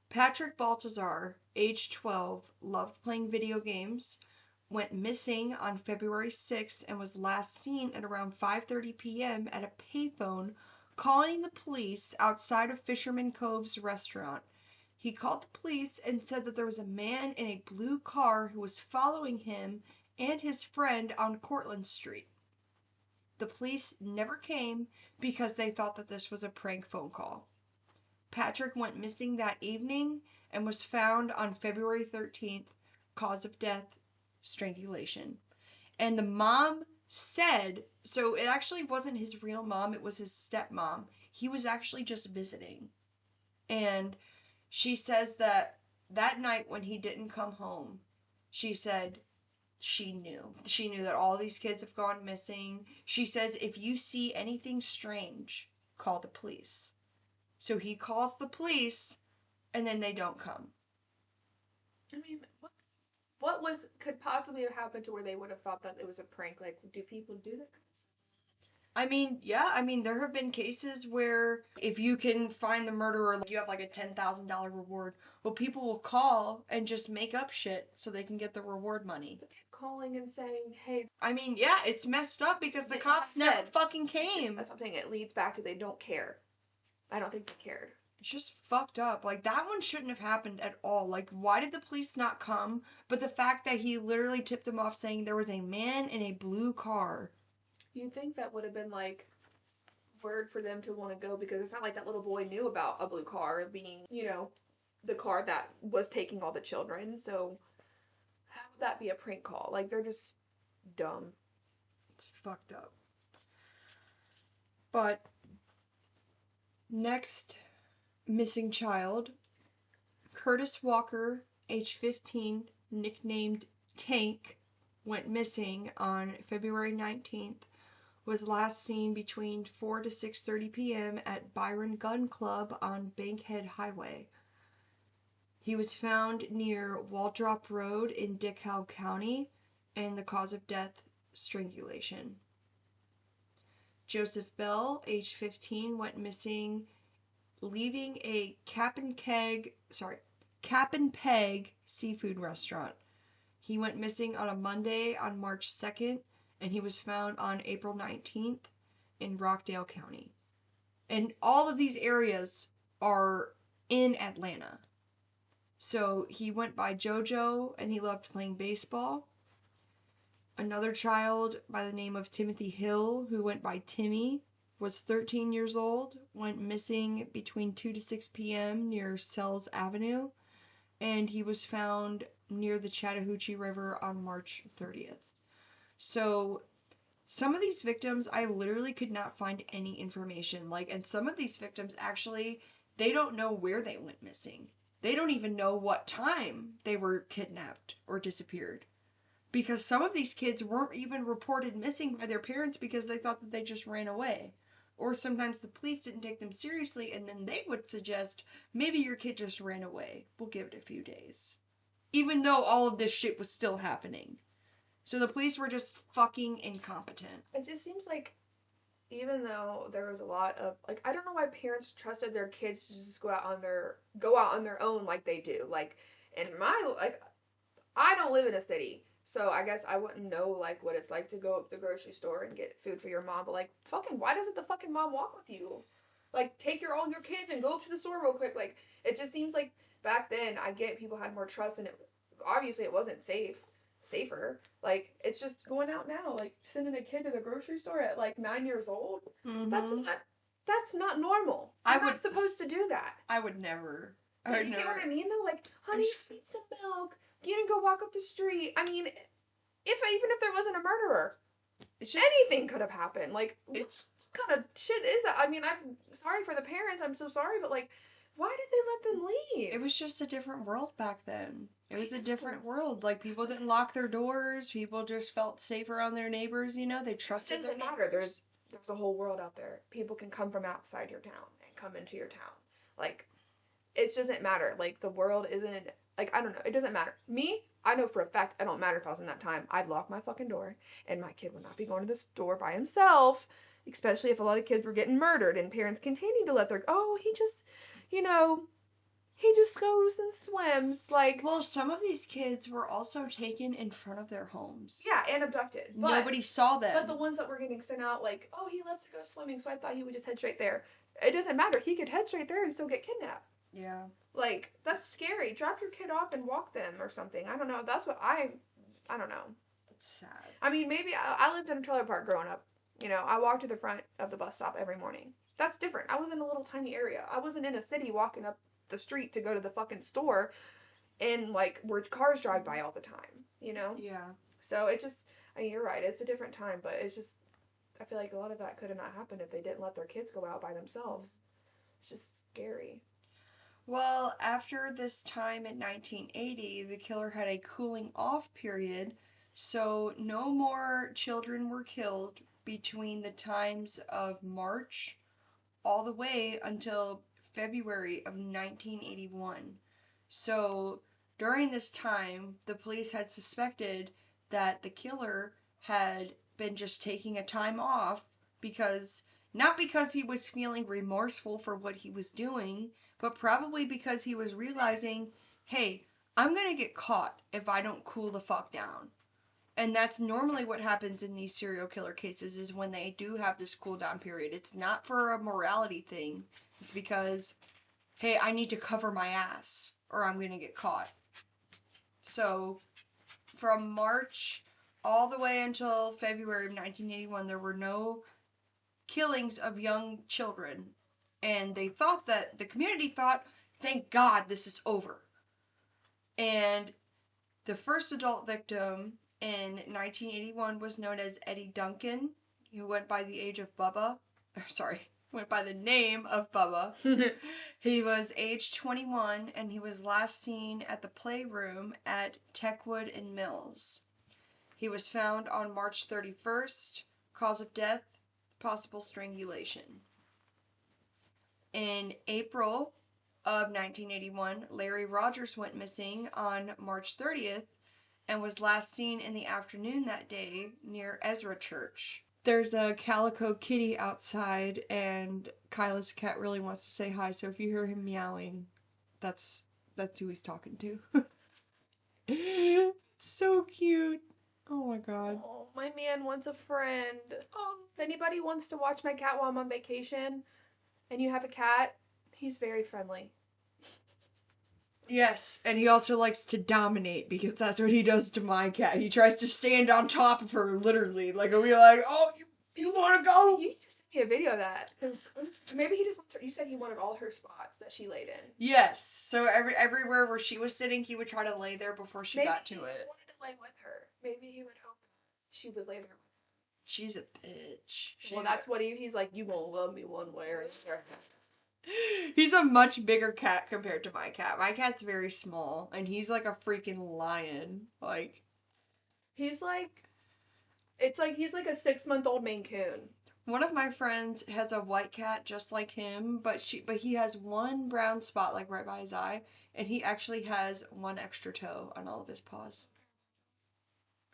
Speaker 1: Patrick Baltazar, age 12, loved playing video games, went missing on February 6th and was last seen at around 5:30 p.m. at a payphone calling the police outside of Fisherman Cove's restaurant. He called the police and said that there was a man in a blue car who was following him and his friend on Cortlandt Street. The police never came because they thought that this was a prank phone call. Patrick went missing that evening and was found on February 13th. Cause of death, strangulation. And the mom said, so it actually wasn't his real mom, it was his stepmom. He was actually just visiting. And she says that that night when he didn't come home, she said she knew. She knew that all these kids have gone missing. She says, if you see anything strange, call the police. So he calls the police, and then they don't come.
Speaker 2: I mean, what could possibly have happened to where they would have thought that it was a prank? Like, do people do that kind of stuff?
Speaker 1: I mean, yeah, there have been cases where if you can find the murderer, you have like a $10,000 reward. Well, people will call and just make up shit so they can get the reward money.
Speaker 2: But they're calling and saying, hey.
Speaker 1: I mean, yeah, it's messed up because the cops never fucking came.
Speaker 2: That's what I'm saying. It leads back to they don't care. I don't think they cared.
Speaker 1: It's just fucked up. Like, that one shouldn't have happened at all. Like, why did the police not come? But the fact that he literally tipped them off saying there was a man in a blue car.
Speaker 2: You'd think that would have been, like, word for them to want to go, because it's not like that little boy knew about a blue car being, the car that was taking all the children. So how would that be a prank call? Like, they're just dumb.
Speaker 1: It's fucked up. But next missing child, Curtis Walker, age 15, nicknamed Tank, went missing on February 19th, was last seen between 4 to 6:30 p.m. at Byron Gun Club on Bankhead Highway. He was found near Waldrop Road in Dick Howe County, and the cause of death, strangulation. Joseph Bell, age 15, went missing leaving a Cap and Peg seafood restaurant. He went missing on a Monday on March 2nd, and he was found on April 19th in Rockdale County. And all of these areas are in Atlanta. So he went by JoJo, and he loved playing baseball. Another child by the name of Timothy Hill, who went by Timmy, was 13 years old, went missing between 2 to 6 p.m. near Sells Avenue, and he was found near the Chattahoochee River on March 30th. So some of these victims, I literally could not find any information. And some of these victims, actually, they don't know where they went missing. They don't even know what time they were kidnapped or disappeared. Because some of these kids weren't even reported missing by their parents because they thought that they just ran away. Or sometimes the police didn't take them seriously, and then they would suggest, maybe your kid just ran away. We'll give it a few days. Even though all of this shit was still happening. So the police were just fucking incompetent.
Speaker 2: It just seems like, even though there was a lot of, I don't know why parents trusted their kids to just go out on their own like they do. I don't live in a city. So I guess I wouldn't know, what it's like to go up to the grocery store and get food for your mom. But, why doesn't the fucking mom walk with you? Take all your kids and go up to the store real quick. It just seems like back then, I get people had more trust, and obviously it wasn't safer. It's just going out now. Sending a kid to the grocery store at, 9 years old.
Speaker 1: Mm-hmm.
Speaker 2: That's not normal. You're not supposed to do that.
Speaker 1: I would never.
Speaker 2: You know what I mean, though? Honey, need some milk. You didn't go walk up the street. I mean, even if there wasn't a murderer, anything could have happened. What kind of shit is that? I mean, I'm sorry for the parents. I'm so sorry, but Why did they let them leave?
Speaker 1: It was just a different world back then. It was a different world. Like, people didn't lock their doors. People just felt safe around their neighbors, you know? They trusted their neighbors.
Speaker 2: Matter. There's a whole world out there. People can come from outside your town and come into your town. Like, it doesn't matter. Like, the world isn't, like, I don't know. It doesn't matter. Me, I know for a fact, it don't matter if I was in that time. I'd lock my fucking door, and my kid would not be going to the store by himself, especially if a lot of kids were getting murdered, and parents continued to let their, oh, he just, you know, he just goes and swims. Like,
Speaker 1: Well, some of these kids were also taken in front of their homes.
Speaker 2: yeah, and abducted.
Speaker 1: But, nobody saw them.
Speaker 2: But the ones that were getting sent out, like, oh, he loves to go swimming, so I thought he would just head straight there. It doesn't matter. He could head straight there and still get kidnapped.
Speaker 1: Yeah.
Speaker 2: Like, that's scary. Drop your kid off and walk them or something. I don't know. That's what I don't know.
Speaker 1: It's sad.
Speaker 2: I mean, maybe I lived in a trailer park growing up. You know, I walked to the front of the bus stop every morning. That's different. I was in a little tiny area. I wasn't in a city walking up the street to go to the fucking store and, like, where cars drive by all the time, you know?
Speaker 1: Yeah.
Speaker 2: So it just, I mean, you're right. It's a different time, but it's just, I feel like a lot of that could have not happened if they didn't let their kids go out by themselves. It's just scary.
Speaker 1: Well, after this time in 1980, the killer had a cooling off period, so no more children were killed between the times of March all the way until February of 1981. So during this time, the police had suspected that the killer had been just taking a time off because, not because he was feeling remorseful for what he was doing, but probably because he was realizing, hey, I'm gonna get caught if I don't cool the fuck down. And that's normally what happens in these serial killer cases, is when they do have this cool down period. It's not for a morality thing. It's because, hey, I need to cover my ass or I'm gonna get caught. So from March all the way until February of 1981, there were no killings of young children. And they thought that, the community thought, thank God this is over. And the first adult victim in 1981 was known as Eddie Duncan, who went by the name of Bubba. He was age 21, and he was last seen at the playroom at Techwood and Mills. He was found on March 31st. Cause of death, possible strangulation. In April of 1981, Larry Rogers went missing on March 30th and was last seen in the afternoon that day near Ezra Church. There's a calico kitty outside, and Kyla's cat really wants to say hi, so if you hear him meowing, that's who he's talking to. It's so cute. Oh my god.
Speaker 2: Oh, my man wants a friend. Oh, if anybody wants to watch my cat while I'm on vacation, and you have a cat, he's very friendly.
Speaker 1: Yes, and he also likes to dominate, because that's what he does to my cat. He tries to stand on top of her, literally. Like, he'll be like, oh, you want to go?
Speaker 2: You need to send me a video of that, because maybe he just wants her. You said he wanted all her spots that she laid in.
Speaker 1: Yes, so everywhere where she was sitting, he would try to lay there before she got to it.
Speaker 2: Maybe he just wanted to lay with her. Maybe he would hope she would lay there with him.
Speaker 1: She's a bitch.
Speaker 2: Well, that's what he's like, you won't love me one way or another.
Speaker 1: He's a much bigger cat compared to my cat. My cat's very small, and he's like a freaking lion. Like,
Speaker 2: he's like a 6-month-old Maine Coon.
Speaker 1: One of my friends has a white cat just like him, but he has one brown spot like right by his eye, and he actually has one extra toe on all of his paws.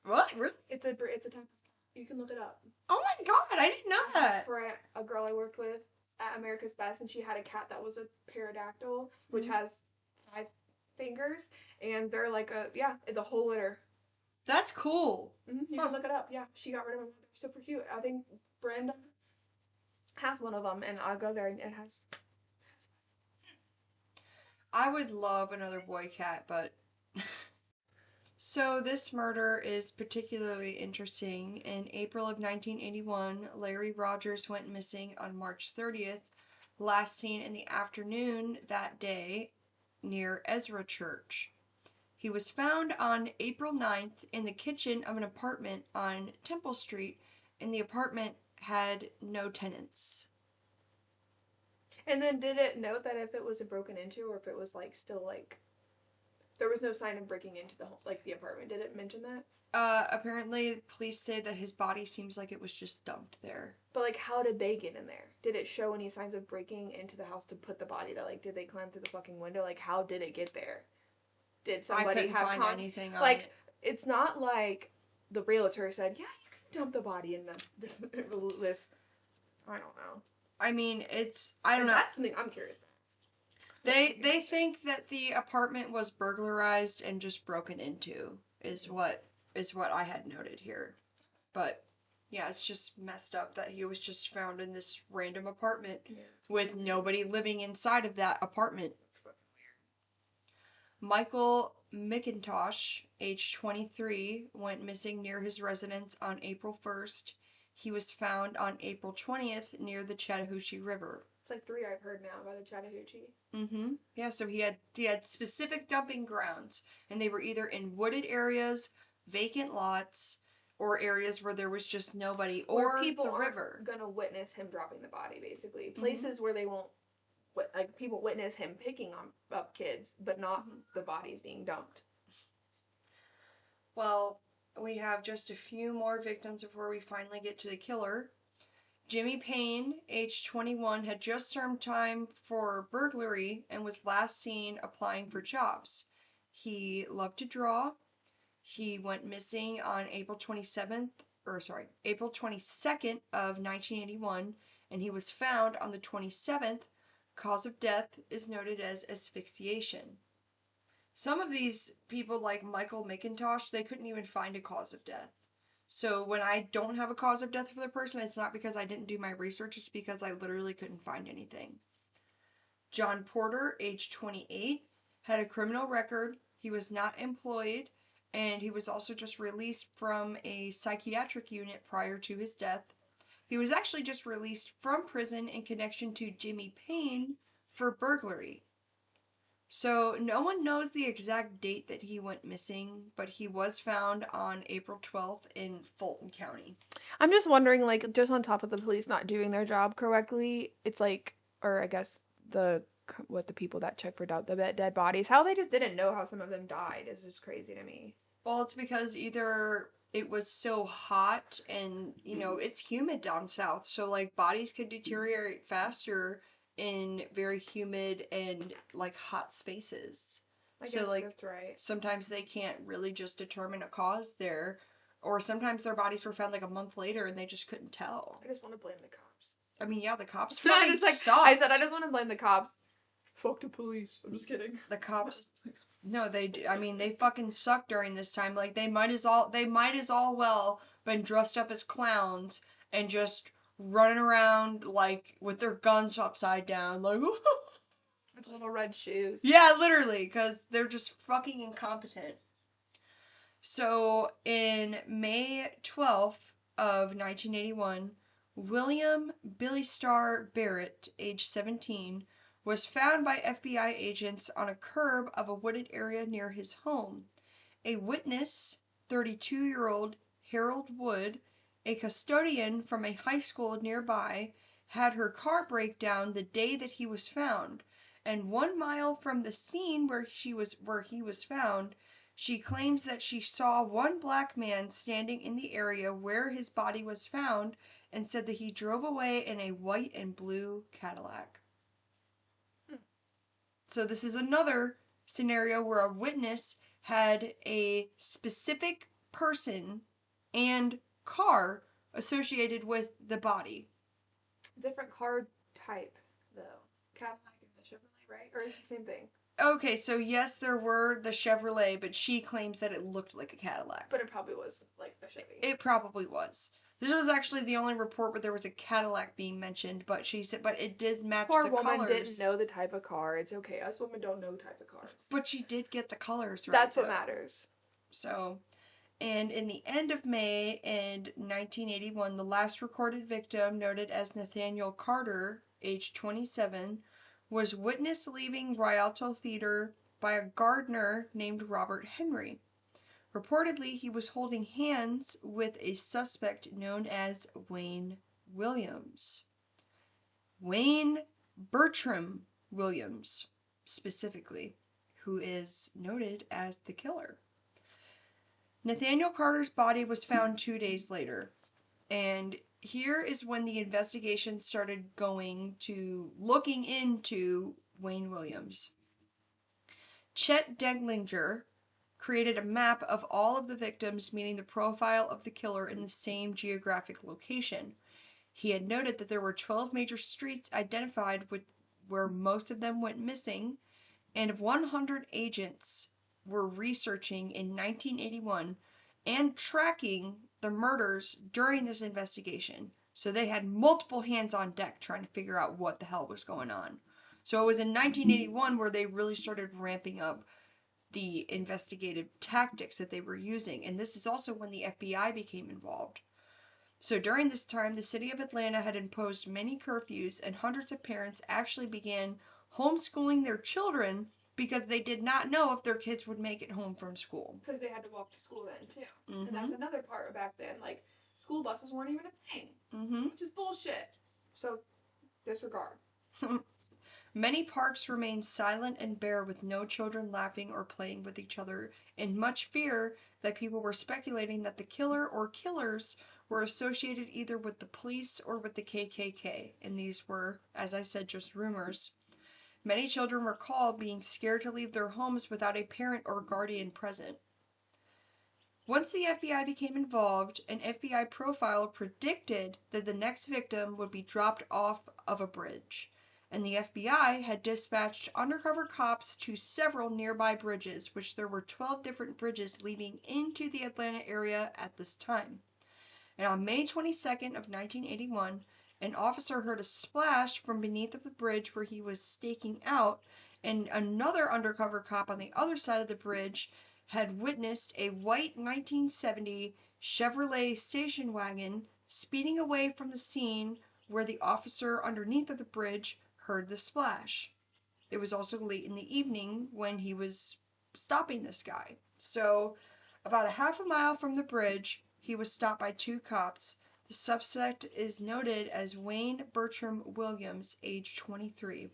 Speaker 1: What? Really?
Speaker 2: It's a type. You can look it up.
Speaker 1: Oh my god, I didn't know that.
Speaker 2: For a girl I worked with at America's Best, and she had a cat that was a pterodactyl, which has 5 fingers, and they're like the whole litter.
Speaker 1: That's cool.
Speaker 2: You can look it up. Yeah, she got rid of them. They're super cute. I think Brenda has one of them, and I'll go there and it has.
Speaker 1: I would love another boy cat, but. So this murder is particularly interesting. In April of 1981, Larry Rogers went missing on March 30th, last seen in the afternoon that day near Ezra Church. He was found on April 9th in the kitchen of an apartment on Temple Street, and the apartment had no tenants.
Speaker 2: And then did it note that if it was broken into or if it was like still like there was no sign of breaking into the home, like the apartment? Did it mention that?
Speaker 1: Apparently, police say that his body seems like it was just dumped there.
Speaker 2: But like, how did they get in there? Did it show any signs of breaking into the house to put the body there? Like, did they climb through the fucking window? Like, how did it get there? Did
Speaker 1: I
Speaker 2: somebody
Speaker 1: couldn't
Speaker 2: have
Speaker 1: find anything on
Speaker 2: like?
Speaker 1: it.
Speaker 2: It's not like the realtor said, "Yeah, you can dump the body in this." I don't know.
Speaker 1: I mean, I don't know.
Speaker 2: That's something I'm curious about.
Speaker 1: They think that the apartment was burglarized and just broken into is what I had noted here. But yeah, it's just messed up that he was just found in this random apartment with nobody living inside of that apartment.
Speaker 2: That's fucking weird.
Speaker 1: Michael McIntosh, age 23, went missing near his residence on April 1st. He was found on April 20th near the Chattahoochee River.
Speaker 2: It's like 3 I've heard now by the Chattahoochee.
Speaker 1: Mm-hmm. Yeah, so he had specific dumping grounds, and they were either in wooded areas, vacant lots, or areas where there was just nobody, or
Speaker 2: people
Speaker 1: the river.
Speaker 2: Gonna witness him dropping the body, basically. Places where they won't, like people witness him picking up kids, but not the bodies being dumped.
Speaker 1: Well, we have just a few more victims before we finally get to the killer. Jimmy Payne, age 21, had just served time for burglary and was last seen applying for jobs. He loved to draw. He went missing on April 22nd of 1981, and he was found on the 27th. Cause of death is noted as asphyxiation. Some of these people, like Michael McIntosh, they couldn't even find a cause of death. So when I don't have a cause of death for the person, it's not because I didn't do my research, it's because I literally couldn't find anything. John Porter, age 28, had a criminal record. He was not employed, and he was also just released from a psychiatric unit prior to his death. He was actually just released from prison in connection to Jimmy Payne for burglary. So no one knows the exact date that he went missing, but he was found on April 12th in Fulton County.
Speaker 2: I'm just wondering, like, just on top of the police not doing their job correctly, it's like, or I guess the people that check for the dead bodies, how they just didn't know how some of them died is just crazy to me.
Speaker 1: Well, it's because either it was so hot and, it's humid down south, so, like, bodies could deteriorate faster in very humid and, like, hot spaces.
Speaker 2: I guess that's right.
Speaker 1: Sometimes they can't really just determine a cause there, or sometimes their bodies were found, like, a month later and they just couldn't tell.
Speaker 2: I just want to blame the cops.
Speaker 1: I mean, yeah, the cops fucking sucked.
Speaker 2: I said I just want to blame the cops. Fuck the police. I'm just kidding.
Speaker 1: The cops... No, they do. I mean, they fucking suck during this time. Like, they might as well been dressed up as clowns and just running around, like, with their guns upside down, like,
Speaker 2: with little red shoes.
Speaker 1: Yeah, literally, because they're just fucking incompetent. So, in May 12th of 1981, William Billy Star Barrett, age 17, was found by FBI agents on a curb of a wooded area near his home. A witness, 32-year-old Harold Wood, a custodian from a high school nearby, had her car break down the day that he was found, and 1 mile from the scene where he was found, she claims that she saw one black man standing in the area where his body was found and said that he drove away in a white and blue Cadillac. So this is another scenario where a witness had a specific person and car associated with the body.
Speaker 2: Different car type, though. Cadillac and the Chevrolet, right? Or is it the same thing?
Speaker 1: Okay, so yes, there were the Chevrolet, but she claims that it looked like a Cadillac.
Speaker 2: But it probably was like the Chevy.
Speaker 1: It probably was. This was actually the only report where there was a Cadillac being mentioned, but she said, but it did match the colors.
Speaker 2: Poor woman didn't know the type of car. It's okay. Us women don't know type of cars.
Speaker 1: But she did get the colors right.
Speaker 2: That's what matters.
Speaker 1: So, and in the end of May in 1981, the last recorded victim, noted as Nathaniel Carter, age 27, was witnessed leaving Rialto Theater by a gardener named Robert Henry. Reportedly, he was holding hands with a suspect known as Wayne Williams. Wayne Bertram Williams, specifically, who is noted as the killer. Nathaniel Carter's body was found 2 days later, and here is when the investigation started looking into Wayne Williams. Chet Deglinger created a map of all of the victims meeting the profile of the killer in the same geographic location. He had noted that there were 12 major streets identified where most of them went missing, and 100 agents were researching in 1981 and tracking the murders during this investigation. So they had multiple hands on deck trying to figure out what the hell was going on. So it was in 1981 where they really started ramping up the investigative tactics that they were using. And this is also when the FBI became involved. So during this time, the city of Atlanta had imposed many curfews, and hundreds of parents actually began homeschooling their children because they did not know if their kids would make it home from school.
Speaker 2: Because they had to walk to school then, too.
Speaker 1: Mm-hmm.
Speaker 2: And that's another part back then. Like, school buses weren't even a thing.
Speaker 1: Mm-hmm.
Speaker 2: Which is bullshit. So, disregard.
Speaker 1: Many parks remained silent and bare with no children laughing or playing with each other, in much fear that people were speculating that the killer or killers were associated either with the police or with the KKK, and these were, as I said, just rumors. Many children recall being scared to leave their homes without a parent or guardian present. Once the FBI became involved, an FBI profiler predicted that the next victim would be dropped off of a bridge, and the FBI had dispatched undercover cops to several nearby bridges, which there were 12 different bridges leading into the Atlanta area at this time. And on May 22nd of 1981, an officer heard a splash from beneath of the bridge where he was staking out, and another undercover cop on the other side of the bridge had witnessed a white 1970 Chevrolet station wagon speeding away from the scene where the officer underneath of the bridge heard the splash. It was also late in the evening when he was stopping this guy. So, about a half a mile from the bridge, he was stopped by 2 cops. The suspect is noted as Wayne Bertram Williams, age 23.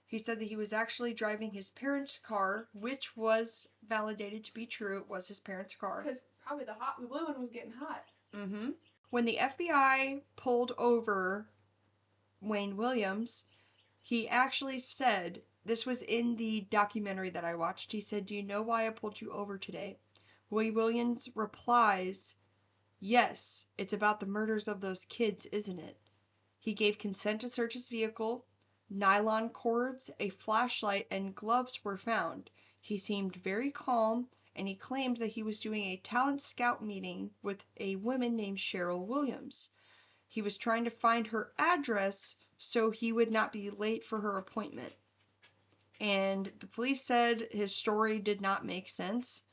Speaker 1: He said that he was actually driving his parents' car, which was validated to be true. It was his parents' car.
Speaker 2: Because probably the blue one was getting hot.
Speaker 1: Mm-hmm. When the FBI pulled over Wayne Williams, he actually said, this was in the documentary that I watched, he said, "Do you know why I pulled you over today?" Wayne Williams replies, "Yes, it's about the murders of those kids, isn't it?" He gave consent to search his vehicle. Nylon cords, a flashlight, and gloves were found. He seemed very calm, and he claimed that he was doing a talent scout meeting with a woman named Cheryl Williams. He was trying to find her address so he would not be late for her appointment. And the police said his story did not make sense.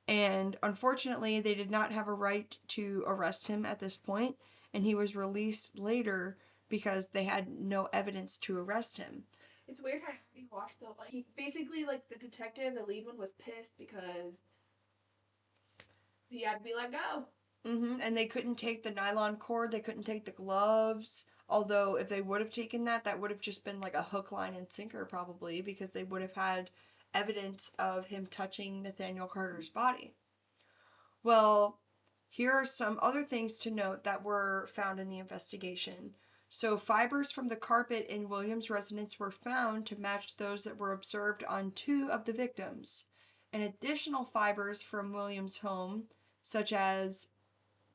Speaker 1: And unfortunately, they did not have a right to arrest him at this point, and he was released later because they had no evidence to arrest him.
Speaker 2: It's weird how you watch the, like, basically, like, the detective, the lead one, was pissed because he had to be let go.
Speaker 1: Mm-hmm. And they couldn't take the nylon cord, they couldn't take the gloves. Although, if they would have taken that, that would have just been like a hook, line, and sinker, probably, because they would have had evidence of him touching Nathaniel Carter's body. Well, here are some other things to note that were found in the investigation. So, fibers from the carpet in Williams' residence were found to match those that were observed on 2 of the victims. And additional fibers from Williams' home, such as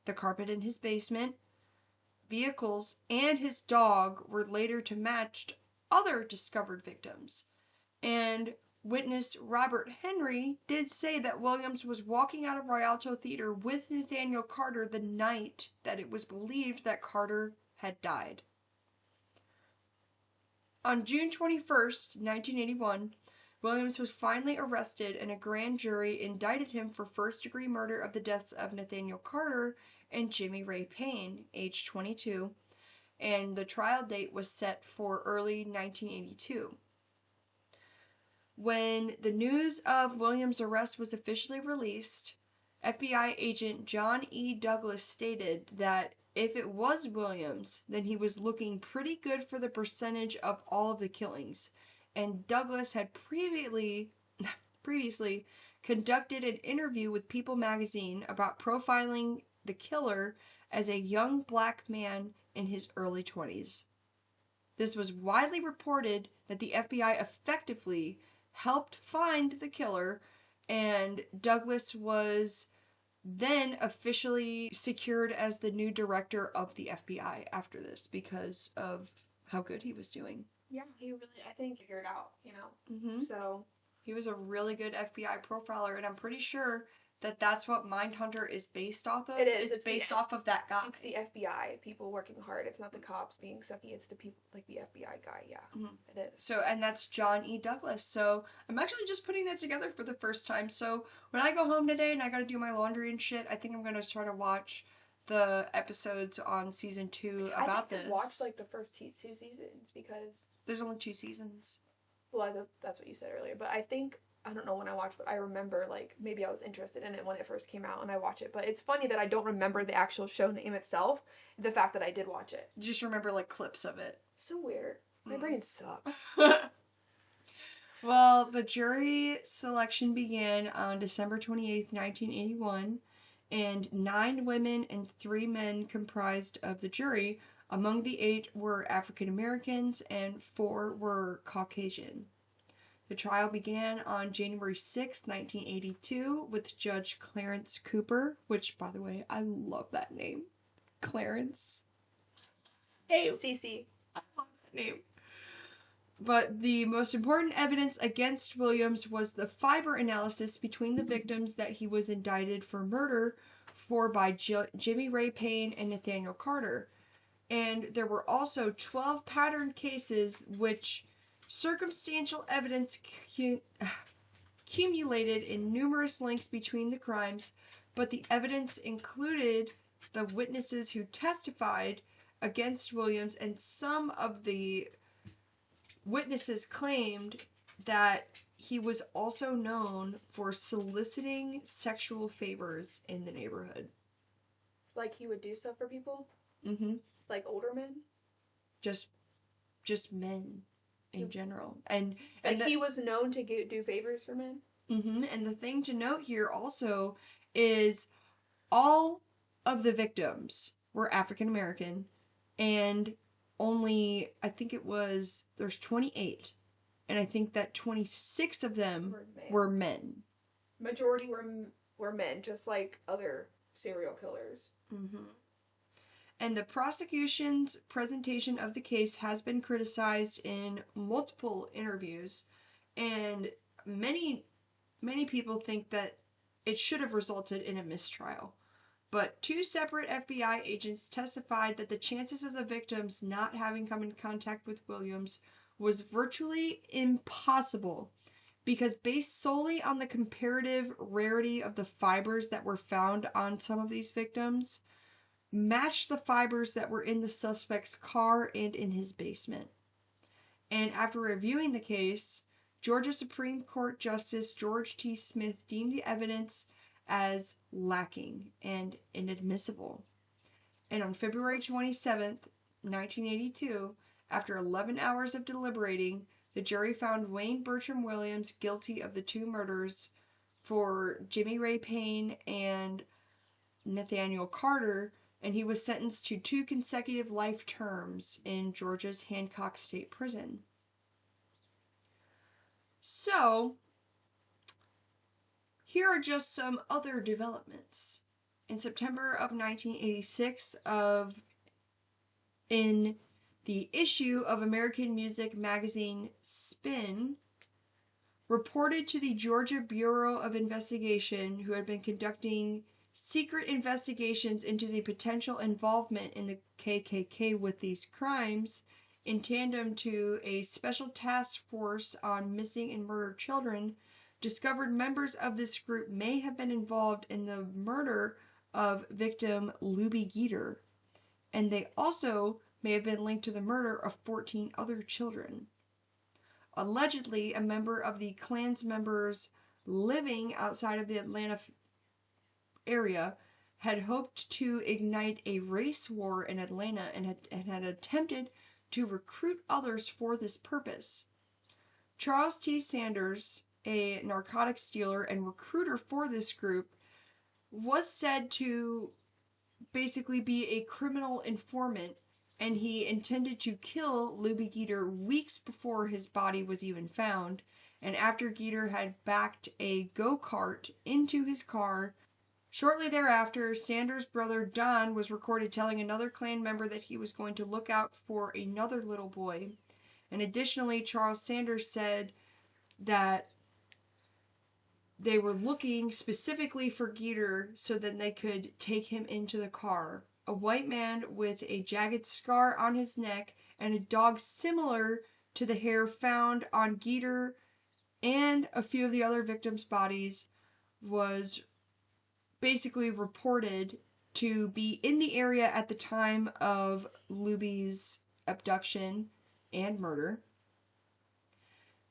Speaker 1: the carpet in his basement, vehicles, and his dog, were later to match other discovered victims. And witness Robert Henry did say that Williams was walking out of Rialto Theater with Nathaniel Carter the night that it was believed that Carter had died. On June 21st, 1981, Williams was finally arrested, and a grand jury indicted him for first-degree murder of the deaths of Nathaniel Carter and Jimmy Ray Payne, age 22, and the trial date was set for early 1982. When the news of Williams' arrest was officially released, FBI agent John E. Douglas stated that if it was Williams, then he was looking pretty good for the percentage of all of the killings. And Douglas had previously conducted an interview with People magazine about profiling the killer as a young black man in his early 20s. This was widely reported that the FBI effectively helped find the killer, and Douglas was then officially secured as the new director of the FBI after this because of how good he was doing.
Speaker 2: Yeah, he really, I think, figured out, you know.
Speaker 1: Mm-hmm.
Speaker 2: So
Speaker 1: he was a really good FBI profiler, and I'm pretty sure that that's what Mindhunter is based off of.
Speaker 2: It is.
Speaker 1: It's based off of that guy.
Speaker 2: It's the FBI, people working hard. It's not the cops being sucky. It's the people, like the FBI guy. Yeah, It is.
Speaker 1: So, and that's John E. Douglas. So, I'm actually just putting that together for the first time. So, when I go home today and I gotta do my laundry and shit, I think I'm gonna try to watch the episodes on season 2 about this.
Speaker 2: Watch like the first two seasons because
Speaker 1: there's only 2 seasons.
Speaker 2: Well, that's what you said earlier, but I think I don't know when I watched, but I remember like maybe I was interested in it when it first came out and I watched it. But it's funny that I don't remember the actual show name itself. The fact that I did watch it,
Speaker 1: just remember like clips of it.
Speaker 2: So weird. My brain sucks.
Speaker 1: Well, the jury selection began on December 28th, 1981, and 9 women and 3 men comprised of the jury. Among the 8 were African Americans and 4 were Caucasian. The trial began on January 6, 1982, with Judge Clarence Cooper, which, by the way, I love that name. Clarence.
Speaker 2: Hey, Cece.
Speaker 1: I love that name. But the most important evidence against Williams was the fiber analysis between the victims that he was indicted for murder for by Jimmy Ray Payne and Nathaniel Carter. And there were also 12 pattern cases which circumstantial evidence accumulated in numerous links between the crimes, but the evidence included the witnesses who testified against Williams, and some of the witnesses claimed that he was also known for soliciting sexual favors in the neighborhood.
Speaker 2: Like he would do so for people?
Speaker 1: Mm-hmm.
Speaker 2: Like older men?
Speaker 1: Just men in general. And
Speaker 2: he was known to do favors for men?
Speaker 1: Mm-hmm. And the thing to note here also is all of the victims were African American, and only, I think there's 28, and I think that 26 of them were men.
Speaker 2: Majority were men, just like other serial killers.
Speaker 1: Mm-hmm. And the prosecution's presentation of the case has been criticized in multiple interviews, and many people think that it should have resulted in a mistrial. But 2 separate FBI agents testified that the chances of the victims not having come in contact with Williams was virtually impossible, because based solely on the comparative rarity of the fibers that were found on some of these victims, matched the fibers that were in the suspect's car and in his basement. And after reviewing the case, Georgia Supreme Court Justice George T. Smith deemed the evidence as lacking and inadmissible. And on February 27th, 1982, after 11 hours of deliberating, the jury found Wayne Bertram Williams guilty of the 2 murders for Jimmy Ray Payne and Nathaniel Carter, and he was sentenced to 2 consecutive life terms in Georgia's Hancock State Prison. So, here are just some other developments. In September of 1986, in the issue of American music magazine Spin, reported to the Georgia Bureau of Investigation, who had been conducting secret investigations into the potential involvement in the KKK with these crimes, in tandem to a special task force on missing and murdered children, discovered members of this group may have been involved in the murder of victim Luby Geeter, and they also may have been linked to the murder of 14 other children. Allegedly, a member of the Klan's members living outside of the Atlanta area had hoped to ignite a race war in Atlanta and had attempted to recruit others for this purpose. Charles T. Sanders, a narcotics dealer and recruiter for this group, was said to basically be a criminal informant, and he intended to kill Luby Geter weeks before his body was even found. And after Geter had backed a go-kart into his car, shortly thereafter, Sanders' brother Don was recorded telling another Klan member that he was going to look out for another little boy. And additionally, Charles Sanders said that they were looking specifically for Geter so that they could take him into the car. A white man with a jagged scar on his neck and a dog similar to the hair found on Geter and a few of the other victims' bodies was basically reported to be in the area at the time of Luby's abduction and murder.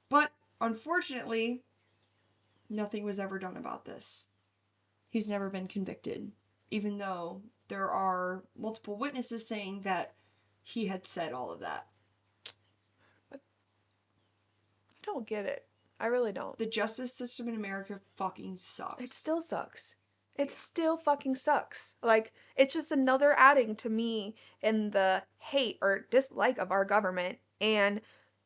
Speaker 1: But unfortunately, nothing was ever done about this. He's never been convicted, even though there are multiple witnesses saying that he had said all of that.
Speaker 2: I don't get it. I really don't.
Speaker 1: The justice system in America fucking sucks.
Speaker 2: It still sucks. It still fucking sucks. Like, it's just another adding to me in the hate or dislike of our government and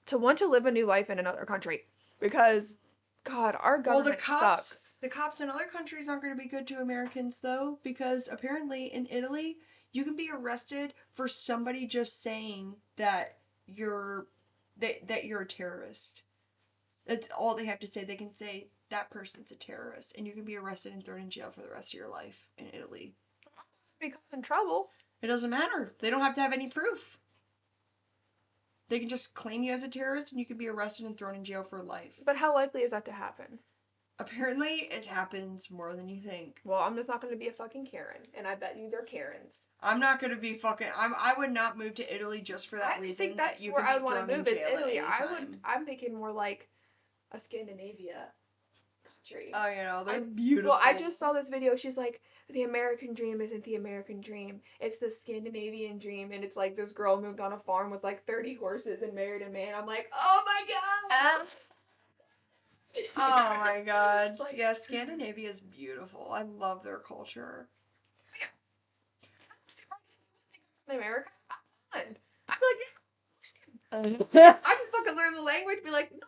Speaker 2: to want to live a new life in another country. Because, God, our government sucks.
Speaker 1: The cops in other countries aren't going to be good to Americans, though, because apparently in Italy, you can be arrested for somebody just saying that you're a terrorist. That's all they have to say. They can say that person's a terrorist, and you can be arrested and thrown in jail for the rest of your life in Italy.
Speaker 2: Because in trouble.
Speaker 1: It doesn't matter. They don't have to have any proof. They can just claim you as a terrorist, and you can be arrested and thrown in jail for life.
Speaker 2: But how likely is that to happen?
Speaker 1: Apparently, it happens more than you think.
Speaker 2: Well, I'm just not going to be a fucking Karen, and I bet you they're Karens.
Speaker 1: I'm not going to be fucking. I would not move to Italy just for that reason.
Speaker 2: I think that's
Speaker 1: that you
Speaker 2: where I would
Speaker 1: want to
Speaker 2: move. Is Italy. I'm thinking more like a Scandinavia country.
Speaker 1: Oh, you know, they're beautiful.
Speaker 2: Well, I just saw this video. She's like, the American dream isn't the American dream. It's the Scandinavian dream. And it's like this girl moved on a farm with like 30 horses and married a man. I'm like, oh my god!
Speaker 1: Oh my god. Like, yeah, Scandinavia is beautiful. I love their culture.
Speaker 2: Yeah. America? I'm like, yeah, I can fucking learn the language, be like, no.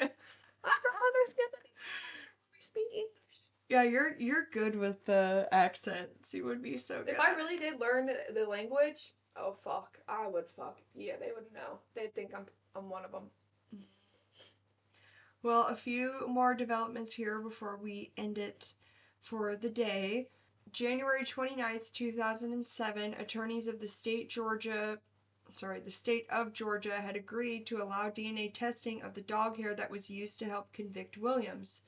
Speaker 2: I don't understand that we speak English.
Speaker 1: Yeah, you're good with the accents. You would be so good.
Speaker 2: If I really did learn the language, oh fuck, I would fuck. Yeah, they would know. They'd think I'm one of them.
Speaker 1: Well, a few more developments here before we end it for the day. January 29th, 2007, attorneys of the state of Georgia had agreed to allow DNA testing of the dog hair that was used to help convict Williams.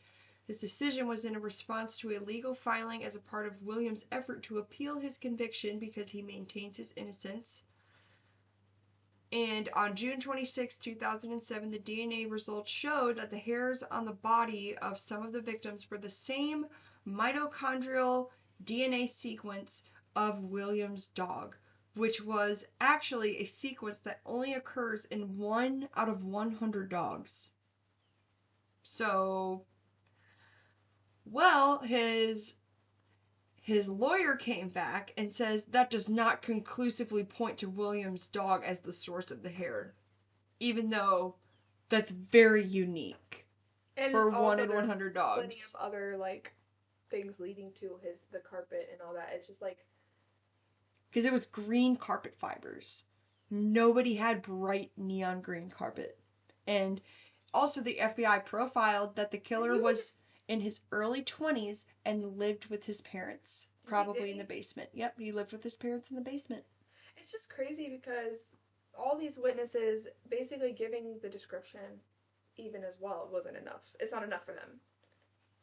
Speaker 1: This decision was in a response to a legal filing as a part of Williams' effort to appeal his conviction because he maintains his innocence. And on June 26, 2007, the DNA results showed that the hairs on the body of some of the victims were the same mitochondrial DNA sequence of Williams' dog, which was actually a sequence that only occurs in 1 out of 100 dogs. So, well, his lawyer came back and says that does not conclusively point to Williams' dog as the source of the hair, even though that's very unique
Speaker 2: and
Speaker 1: for 1 in 100 dogs.
Speaker 2: Plenty of other like things leading to the carpet and all that. It's just like
Speaker 1: because it was green carpet fibers. Nobody had bright neon green carpet, and also the FBI profiled that the killer was in his early 20s and lived with his parents, probably in the basement. Yep, he lived with his parents in the basement.
Speaker 2: It's just crazy because all these witnesses basically giving the description even as well wasn't enough. It's not enough for them.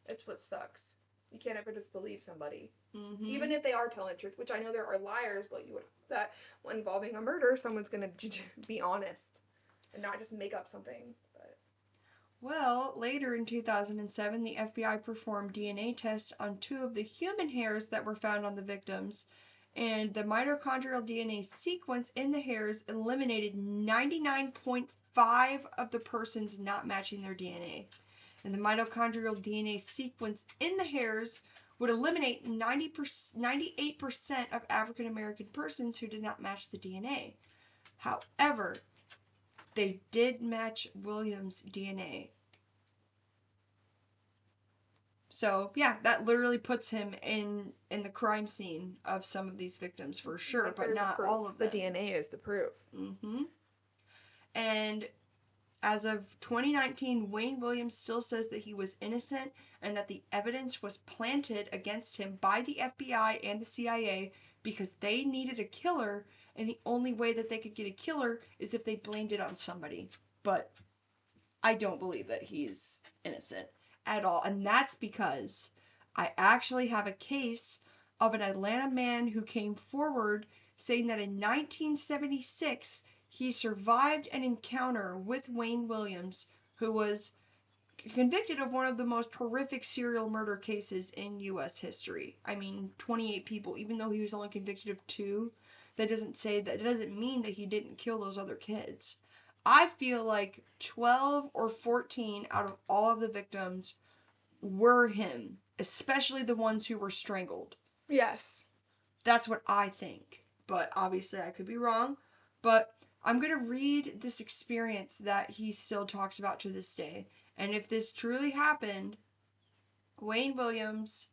Speaker 2: It's what sucks. You can't ever just believe somebody. Mm-hmm. Even if they are telling the truth, which I know there are liars, but you would hope that when involving a murder, someone's going to be honest and not just make up something. But
Speaker 1: Well, later in 2007, the FBI performed DNA tests on 2 of the human hairs that were found on the victims, and the mitochondrial DNA sequence in the hairs eliminated 99.5 of the persons not matching their DNA. And the mitochondrial DNA sequence in the hairs would eliminate 98% of African American persons who did not match the DNA. However, they did match Williams' DNA. So yeah, that literally puts him in the crime scene of some of these victims for sure,
Speaker 2: Like,
Speaker 1: but
Speaker 2: there's
Speaker 1: not
Speaker 2: proof.
Speaker 1: all of
Speaker 2: The
Speaker 1: them.
Speaker 2: DNA is the proof.
Speaker 1: Mm-hmm. And as of 2019, Wayne Williams still says that he was innocent and that the evidence was planted against him by the FBI and the CIA because they needed a killer, and the only way that they could get a killer is if they blamed it on somebody. But I don't believe that he's innocent at all. And that's because I actually have a case of an Atlanta man who came forward saying that in 1976 he survived an encounter with Wayne Williams, who was convicted of one of the most horrific serial murder cases in U.S. history. I mean, 28 people, even though he was only convicted of 2, that doesn't mean that he didn't kill those other kids. I feel like 12 or 14 out of all of the victims were him, especially the ones who were strangled.
Speaker 2: Yes.
Speaker 1: That's what I think. But obviously I could be wrong. But I'm going to read this experience that he still talks about to this day. And if this truly happened, Wayne Williams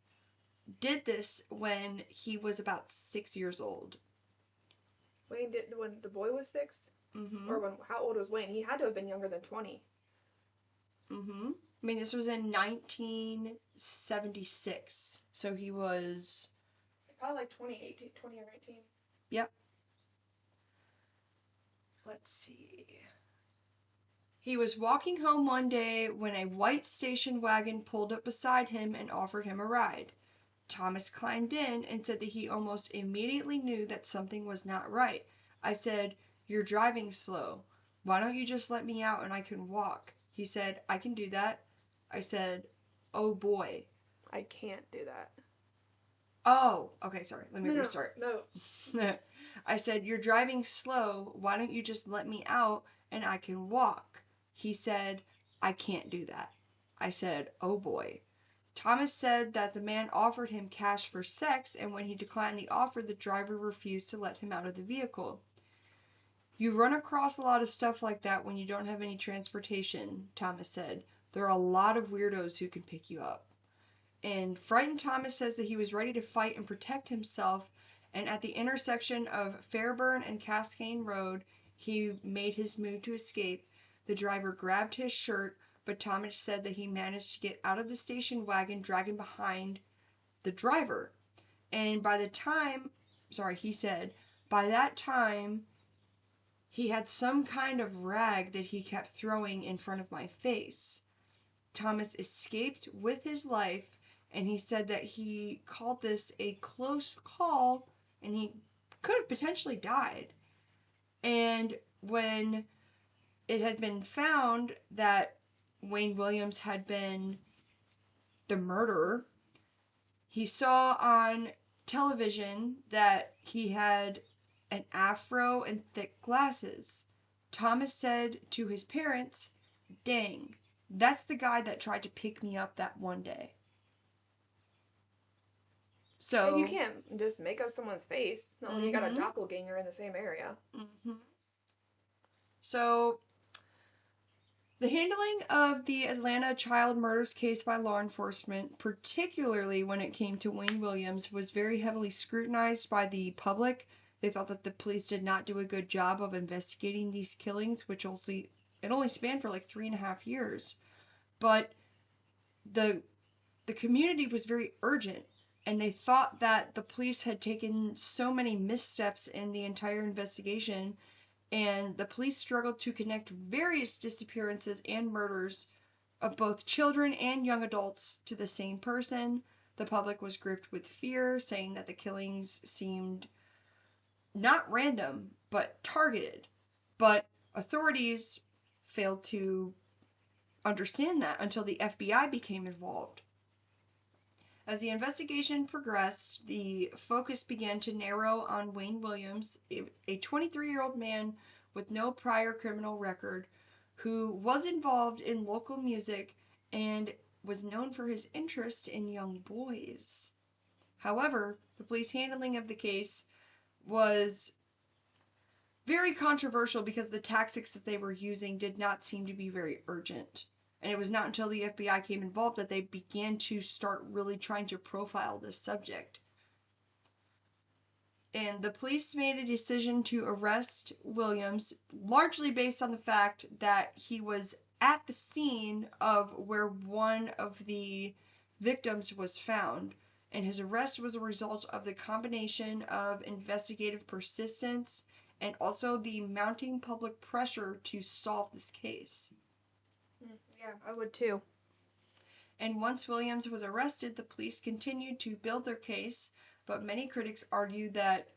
Speaker 1: did this when he was about 6 years old.
Speaker 2: Wayne did when the boy was 6?
Speaker 1: Mm-hmm.
Speaker 2: Or how old was Wayne? He had to have been younger than 20.
Speaker 1: Mm-hmm. I mean, this was in 1976. So he was...
Speaker 2: Probably like 20 or 19.
Speaker 1: Yep. Let's see. He was walking home one day when a white station wagon pulled up beside him and offered him a ride. Thomas climbed in and said that he almost immediately knew that something was not right. I said, "You're driving slow. Why don't you just let me out and I can walk?" He said, "I can do that." I said, "Oh boy."
Speaker 2: I can't do that.
Speaker 1: Oh, okay, sorry. Let me restart.
Speaker 2: No.
Speaker 1: I said, "You're driving slow. Why don't you just let me out and I can walk?" He said, "I can't do that." I said, "Oh boy." Thomas said that the man offered him cash for sex, and when he declined the offer, the driver refused to let him out of the vehicle. "You run across a lot of stuff like that when you don't have any transportation," Thomas said. "There are a lot of weirdos who can pick you up." And frightened Thomas says that he was ready to fight and protect himself, and at the intersection of Fairburn and Cascane Road, he made his move to escape. The driver grabbed his shirt, but Thomas said that he managed to get out of the station wagon, dragging behind the driver. And he said, by that time, he had some kind of rag that he kept throwing in front of my face. Thomas escaped with his life, and he said that he called this a close call, and he could have potentially died. And when it had been found that Wayne Williams had been the murderer, he saw on television that he had an afro and thick glasses. Thomas said to his parents, "Dang, that's the guy that tried to pick me up that one day." So...
Speaker 2: And you can't just make up someone's face. Not when you got a doppelganger in the same area.
Speaker 1: Mm-hmm. So, the handling of the Atlanta child murders case by law enforcement, particularly when it came to Wayne Williams, was very heavily scrutinized by the public. They thought that the police did not do a good job of investigating these killings, which only spanned for like 3.5 years. But the community was very urgent, and they thought that the police had taken so many missteps in the entire investigation, and the police struggled to connect various disappearances and murders of both children and young adults to the same person. The public was gripped with fear, saying that the killings seemed not random, but targeted. But authorities failed to understand that until the FBI became involved. As the investigation progressed, the focus began to narrow on Wayne Williams, a 23-year-old man with no prior criminal record who was involved in local music and was known for his interest in young boys. However, the police handling of the case was very controversial because the tactics that they were using did not seem to be very urgent. And it was not until the FBI came involved that they began to start really trying to profile this subject. And the police made a decision to arrest Williams largely based on the fact that he was at the scene of where one of the victims was found. And his arrest was a result of the combination of investigative persistence and also the mounting public pressure to solve this case.
Speaker 2: Yeah, I would too.
Speaker 1: And once Williams was arrested, the police continued to build their case, but many critics argued that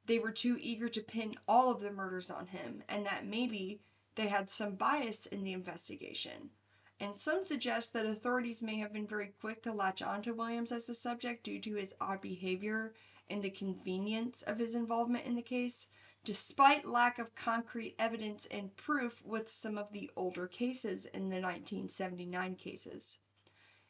Speaker 1: they were too eager to pin all of the murders on him, and that maybe they had some bias in the investigation. And some suggest that authorities may have been very quick to latch on to Williams as the subject due to his odd behavior and the convenience of his involvement in the case, despite lack of concrete evidence and proof with some of the older cases in the 1979 cases.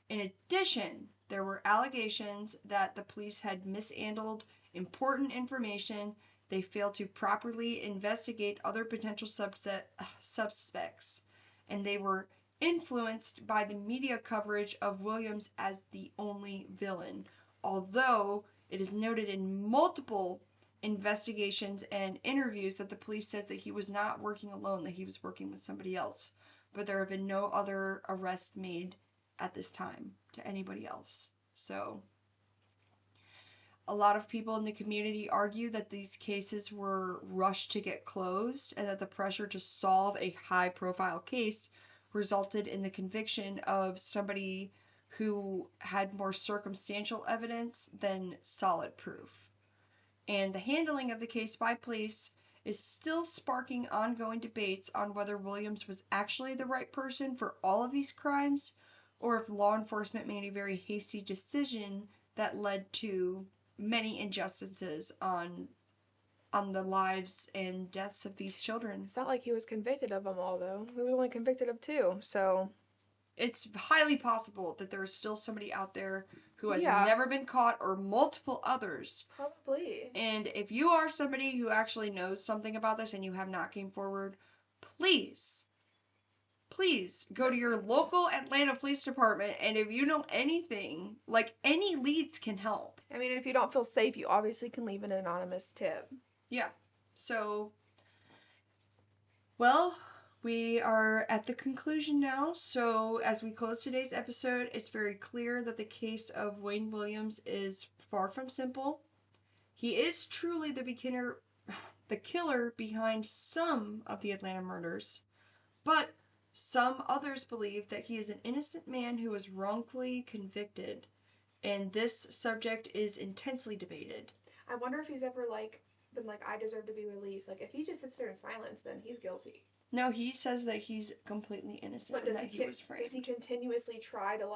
Speaker 1: In addition, there were allegations that the police had mishandled important information, they failed to properly investigate other potential suspects, and they were influenced by the media coverage of Williams as the only villain, although it is noted in multiple investigations and interviews that the police says that he was not working alone, that he was working with somebody else. But there have been no other arrests made at this time to anybody else. So a lot of people in the community argue that these cases were rushed to get closed and that the pressure to solve a high-profile case resulted in the conviction of somebody who had more circumstantial evidence than solid proof. And the handling of the case by police is still sparking ongoing debates on whether Williams was actually the right person for all of these crimes, or if law enforcement made a very hasty decision that led to many injustices on the lives and deaths of these children.
Speaker 2: It's not like he was convicted of them all, though. He was only convicted of 2, so...
Speaker 1: It's highly possible that there is still somebody out there who has
Speaker 2: Yeah.
Speaker 1: never been caught, or multiple others.
Speaker 2: Probably.
Speaker 1: And if you are somebody who actually knows something about this and you have not came forward, please go to your local Atlanta Police Department, and if you know anything, like any leads can help.
Speaker 2: I mean, if you don't feel safe, you obviously can leave an anonymous tip.
Speaker 1: Yeah. So, well, we are at the conclusion now, so as we close today's episode, it's very clear that the case of Wayne Williams is far from simple. He is truly the killer behind some of the Atlanta murders, but some others believe that he is an innocent man who was wrongfully convicted, and this subject is intensely debated.
Speaker 2: I wonder if he's ever, been I deserve to be released. If he just sits there in silence, then he's guilty.
Speaker 1: No, he says that he's completely innocent and that he was framed.
Speaker 2: Does he continuously try to,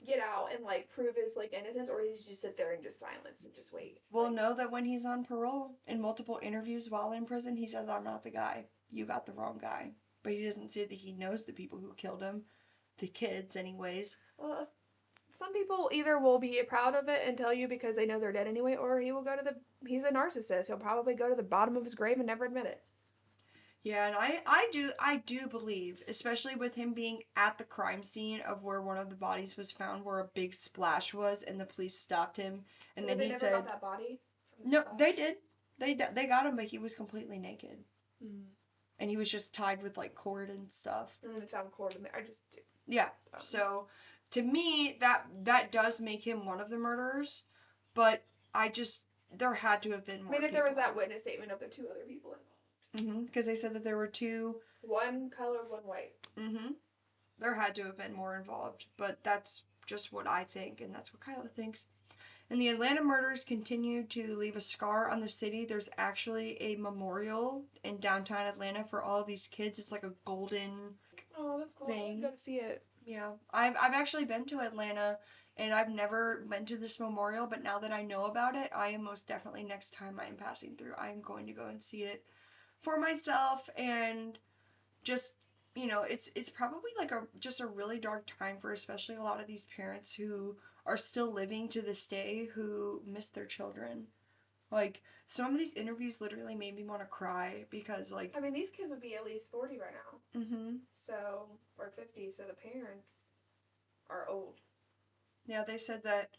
Speaker 2: get out and, prove his, innocence, or does he just sit there and just silence and just wait?
Speaker 1: We'll know that when he's on parole. In multiple interviews while in prison, he says, "I'm not the guy. You got the wrong guy." But he doesn't say that he knows the people who killed him. The kids, anyways.
Speaker 2: Well, some people either will be proud of it and tell you because they know they're dead anyway, or he will he's a narcissist. He'll probably go to the bottom of his grave and never admit it.
Speaker 1: Yeah, and I do believe, especially with him being at the crime scene of where one of the bodies was found, where a big splash was, and the police stopped him, and then he said,
Speaker 2: "They never got that body."
Speaker 1: No, they did. They got him, but he was completely naked, and he was just tied with cord and stuff.
Speaker 2: And then they found cord in there.
Speaker 1: Yeah. So, to me, that does make him one of the murderers, but there had to have been more.
Speaker 2: I mean, if there was that witness statement of the 2 other people involved.
Speaker 1: Because they said that there were 2.
Speaker 2: One color, one white.
Speaker 1: There had to have been more involved, but that's just what I think, and that's what Kyla thinks. And the Atlanta murders continue to leave a scar on the city. There's actually a memorial in downtown Atlanta for all of these kids. It's like a golden
Speaker 2: Oh, that's cool.
Speaker 1: thing.
Speaker 2: I'm gonna see it.
Speaker 1: Yeah, I've actually been to Atlanta, and I've never been to this memorial, but now that I know about it, I am most definitely, next time I am passing through, I am going to go and see it for myself. And just, it's probably like just a really dark time for especially a lot of these parents who are still living to this day, who miss their children. Like, some of these interviews literally made me want to cry because, like,
Speaker 2: I mean, these kids would be at least 40 right now.
Speaker 1: mm-hmm.
Speaker 2: So, or 50, so the parents are old.
Speaker 1: Yeah, they said that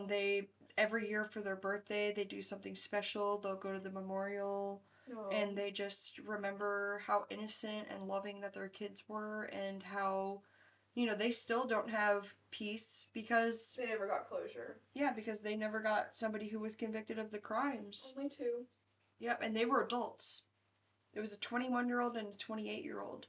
Speaker 1: they every year for their birthday they do something special. They'll go to the memorial, and they just remember how innocent and loving that their kids were, and how, they still don't have peace because
Speaker 2: they never got closure.
Speaker 1: Yeah, because they never got somebody who was convicted of the crimes.
Speaker 2: Only 2.
Speaker 1: Yep, and they were adults. There was a 21-year-old and a 28-year-old.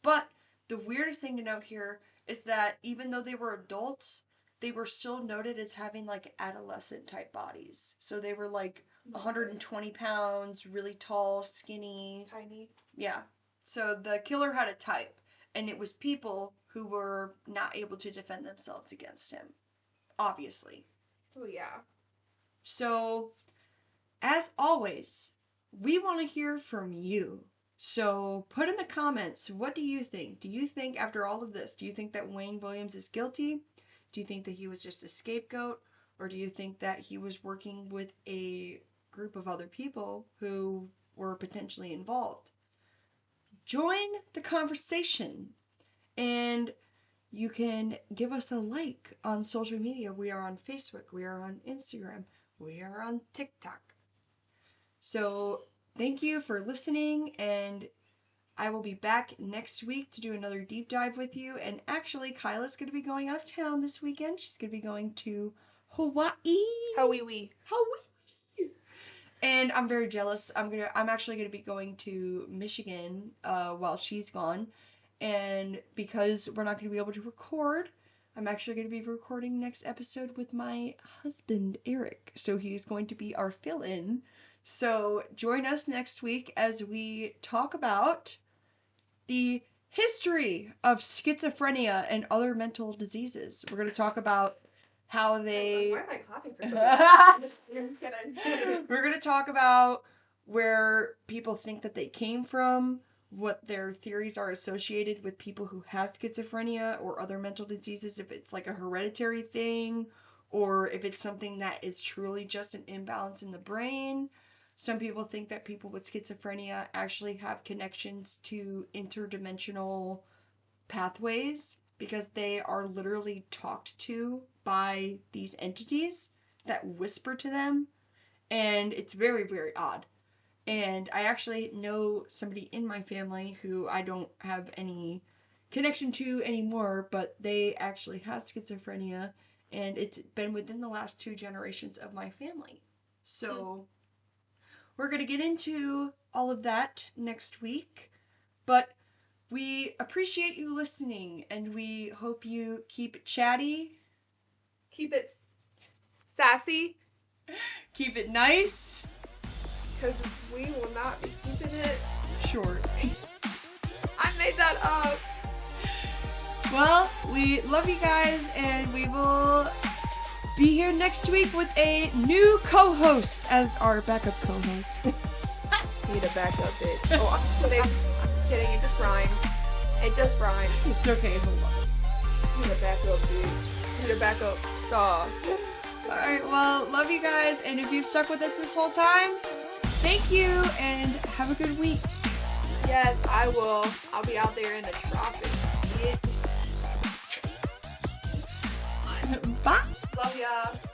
Speaker 1: But the weirdest thing to note here is that even though they were adults, they were still noted as having like adolescent type bodies. So they were like 120 pounds, really tall, skinny.
Speaker 2: Tiny.
Speaker 1: Yeah. So the killer had a type, and it was people who were not able to defend themselves against him. Obviously.
Speaker 2: Oh, yeah.
Speaker 1: So, as always, we want to hear from you. So, put in the comments, what do you think? Do you think, after all of this, do you think that Wayne Williams is guilty? Do you think that he was just a scapegoat? Or do you think that he was working with a group of other people who were potentially involved? Join the conversation, and you can give us a like on social media. We are on Facebook, we are on Instagram, we are on TikTok. So, thank you for listening, and I will be back next week to do another deep dive with you. And actually, Kyla's going to be going out of town this weekend. She's going to be going to Hawaii.
Speaker 2: Hawaii.
Speaker 1: And I'm very jealous. I'm actually going to be going to Michigan while she's gone. And because we're not going to be able to record, I'm actually going to be recording next episode with my husband, Eric. So he's going to be our fill-in. So join us next week as we talk about the history of schizophrenia and other mental diseases. We're going to talk about how they...
Speaker 2: Why am I clapping for something?
Speaker 1: We're going to talk about where people think that they came from, what their theories are associated with people who have schizophrenia or other mental diseases, if it's like a hereditary thing, or if it's something that is truly just an imbalance in the brain. Some people think that people with schizophrenia actually have connections to interdimensional pathways because they are literally talked to by these entities that whisper to them, and it's very, very odd. And I actually know somebody in my family who I don't have any connection to anymore, but they actually have schizophrenia, and it's been within the last 2 generations of my family. So we're going to get into all of that next week, but we appreciate you listening, and we hope you keep it chatty.
Speaker 2: Keep it sassy.
Speaker 1: Keep it nice.
Speaker 2: Because we will not be keeping it
Speaker 1: short.
Speaker 2: I made that up.
Speaker 1: Well, we love you guys, and we will be here next week with a new co-host as our backup co-host.
Speaker 2: Need a backup, bitch. Oh, I'm kidding. It just rhymed. It just rhymed.
Speaker 1: It's okay.
Speaker 2: Need a backup, bitch. Need a backup star.
Speaker 1: Alright, well, love you guys, and if you've stuck with us this whole time, thank you, and have a good week.
Speaker 2: Yes, I will. I'll be out there in the tropics.
Speaker 1: Bye.
Speaker 2: Love ya.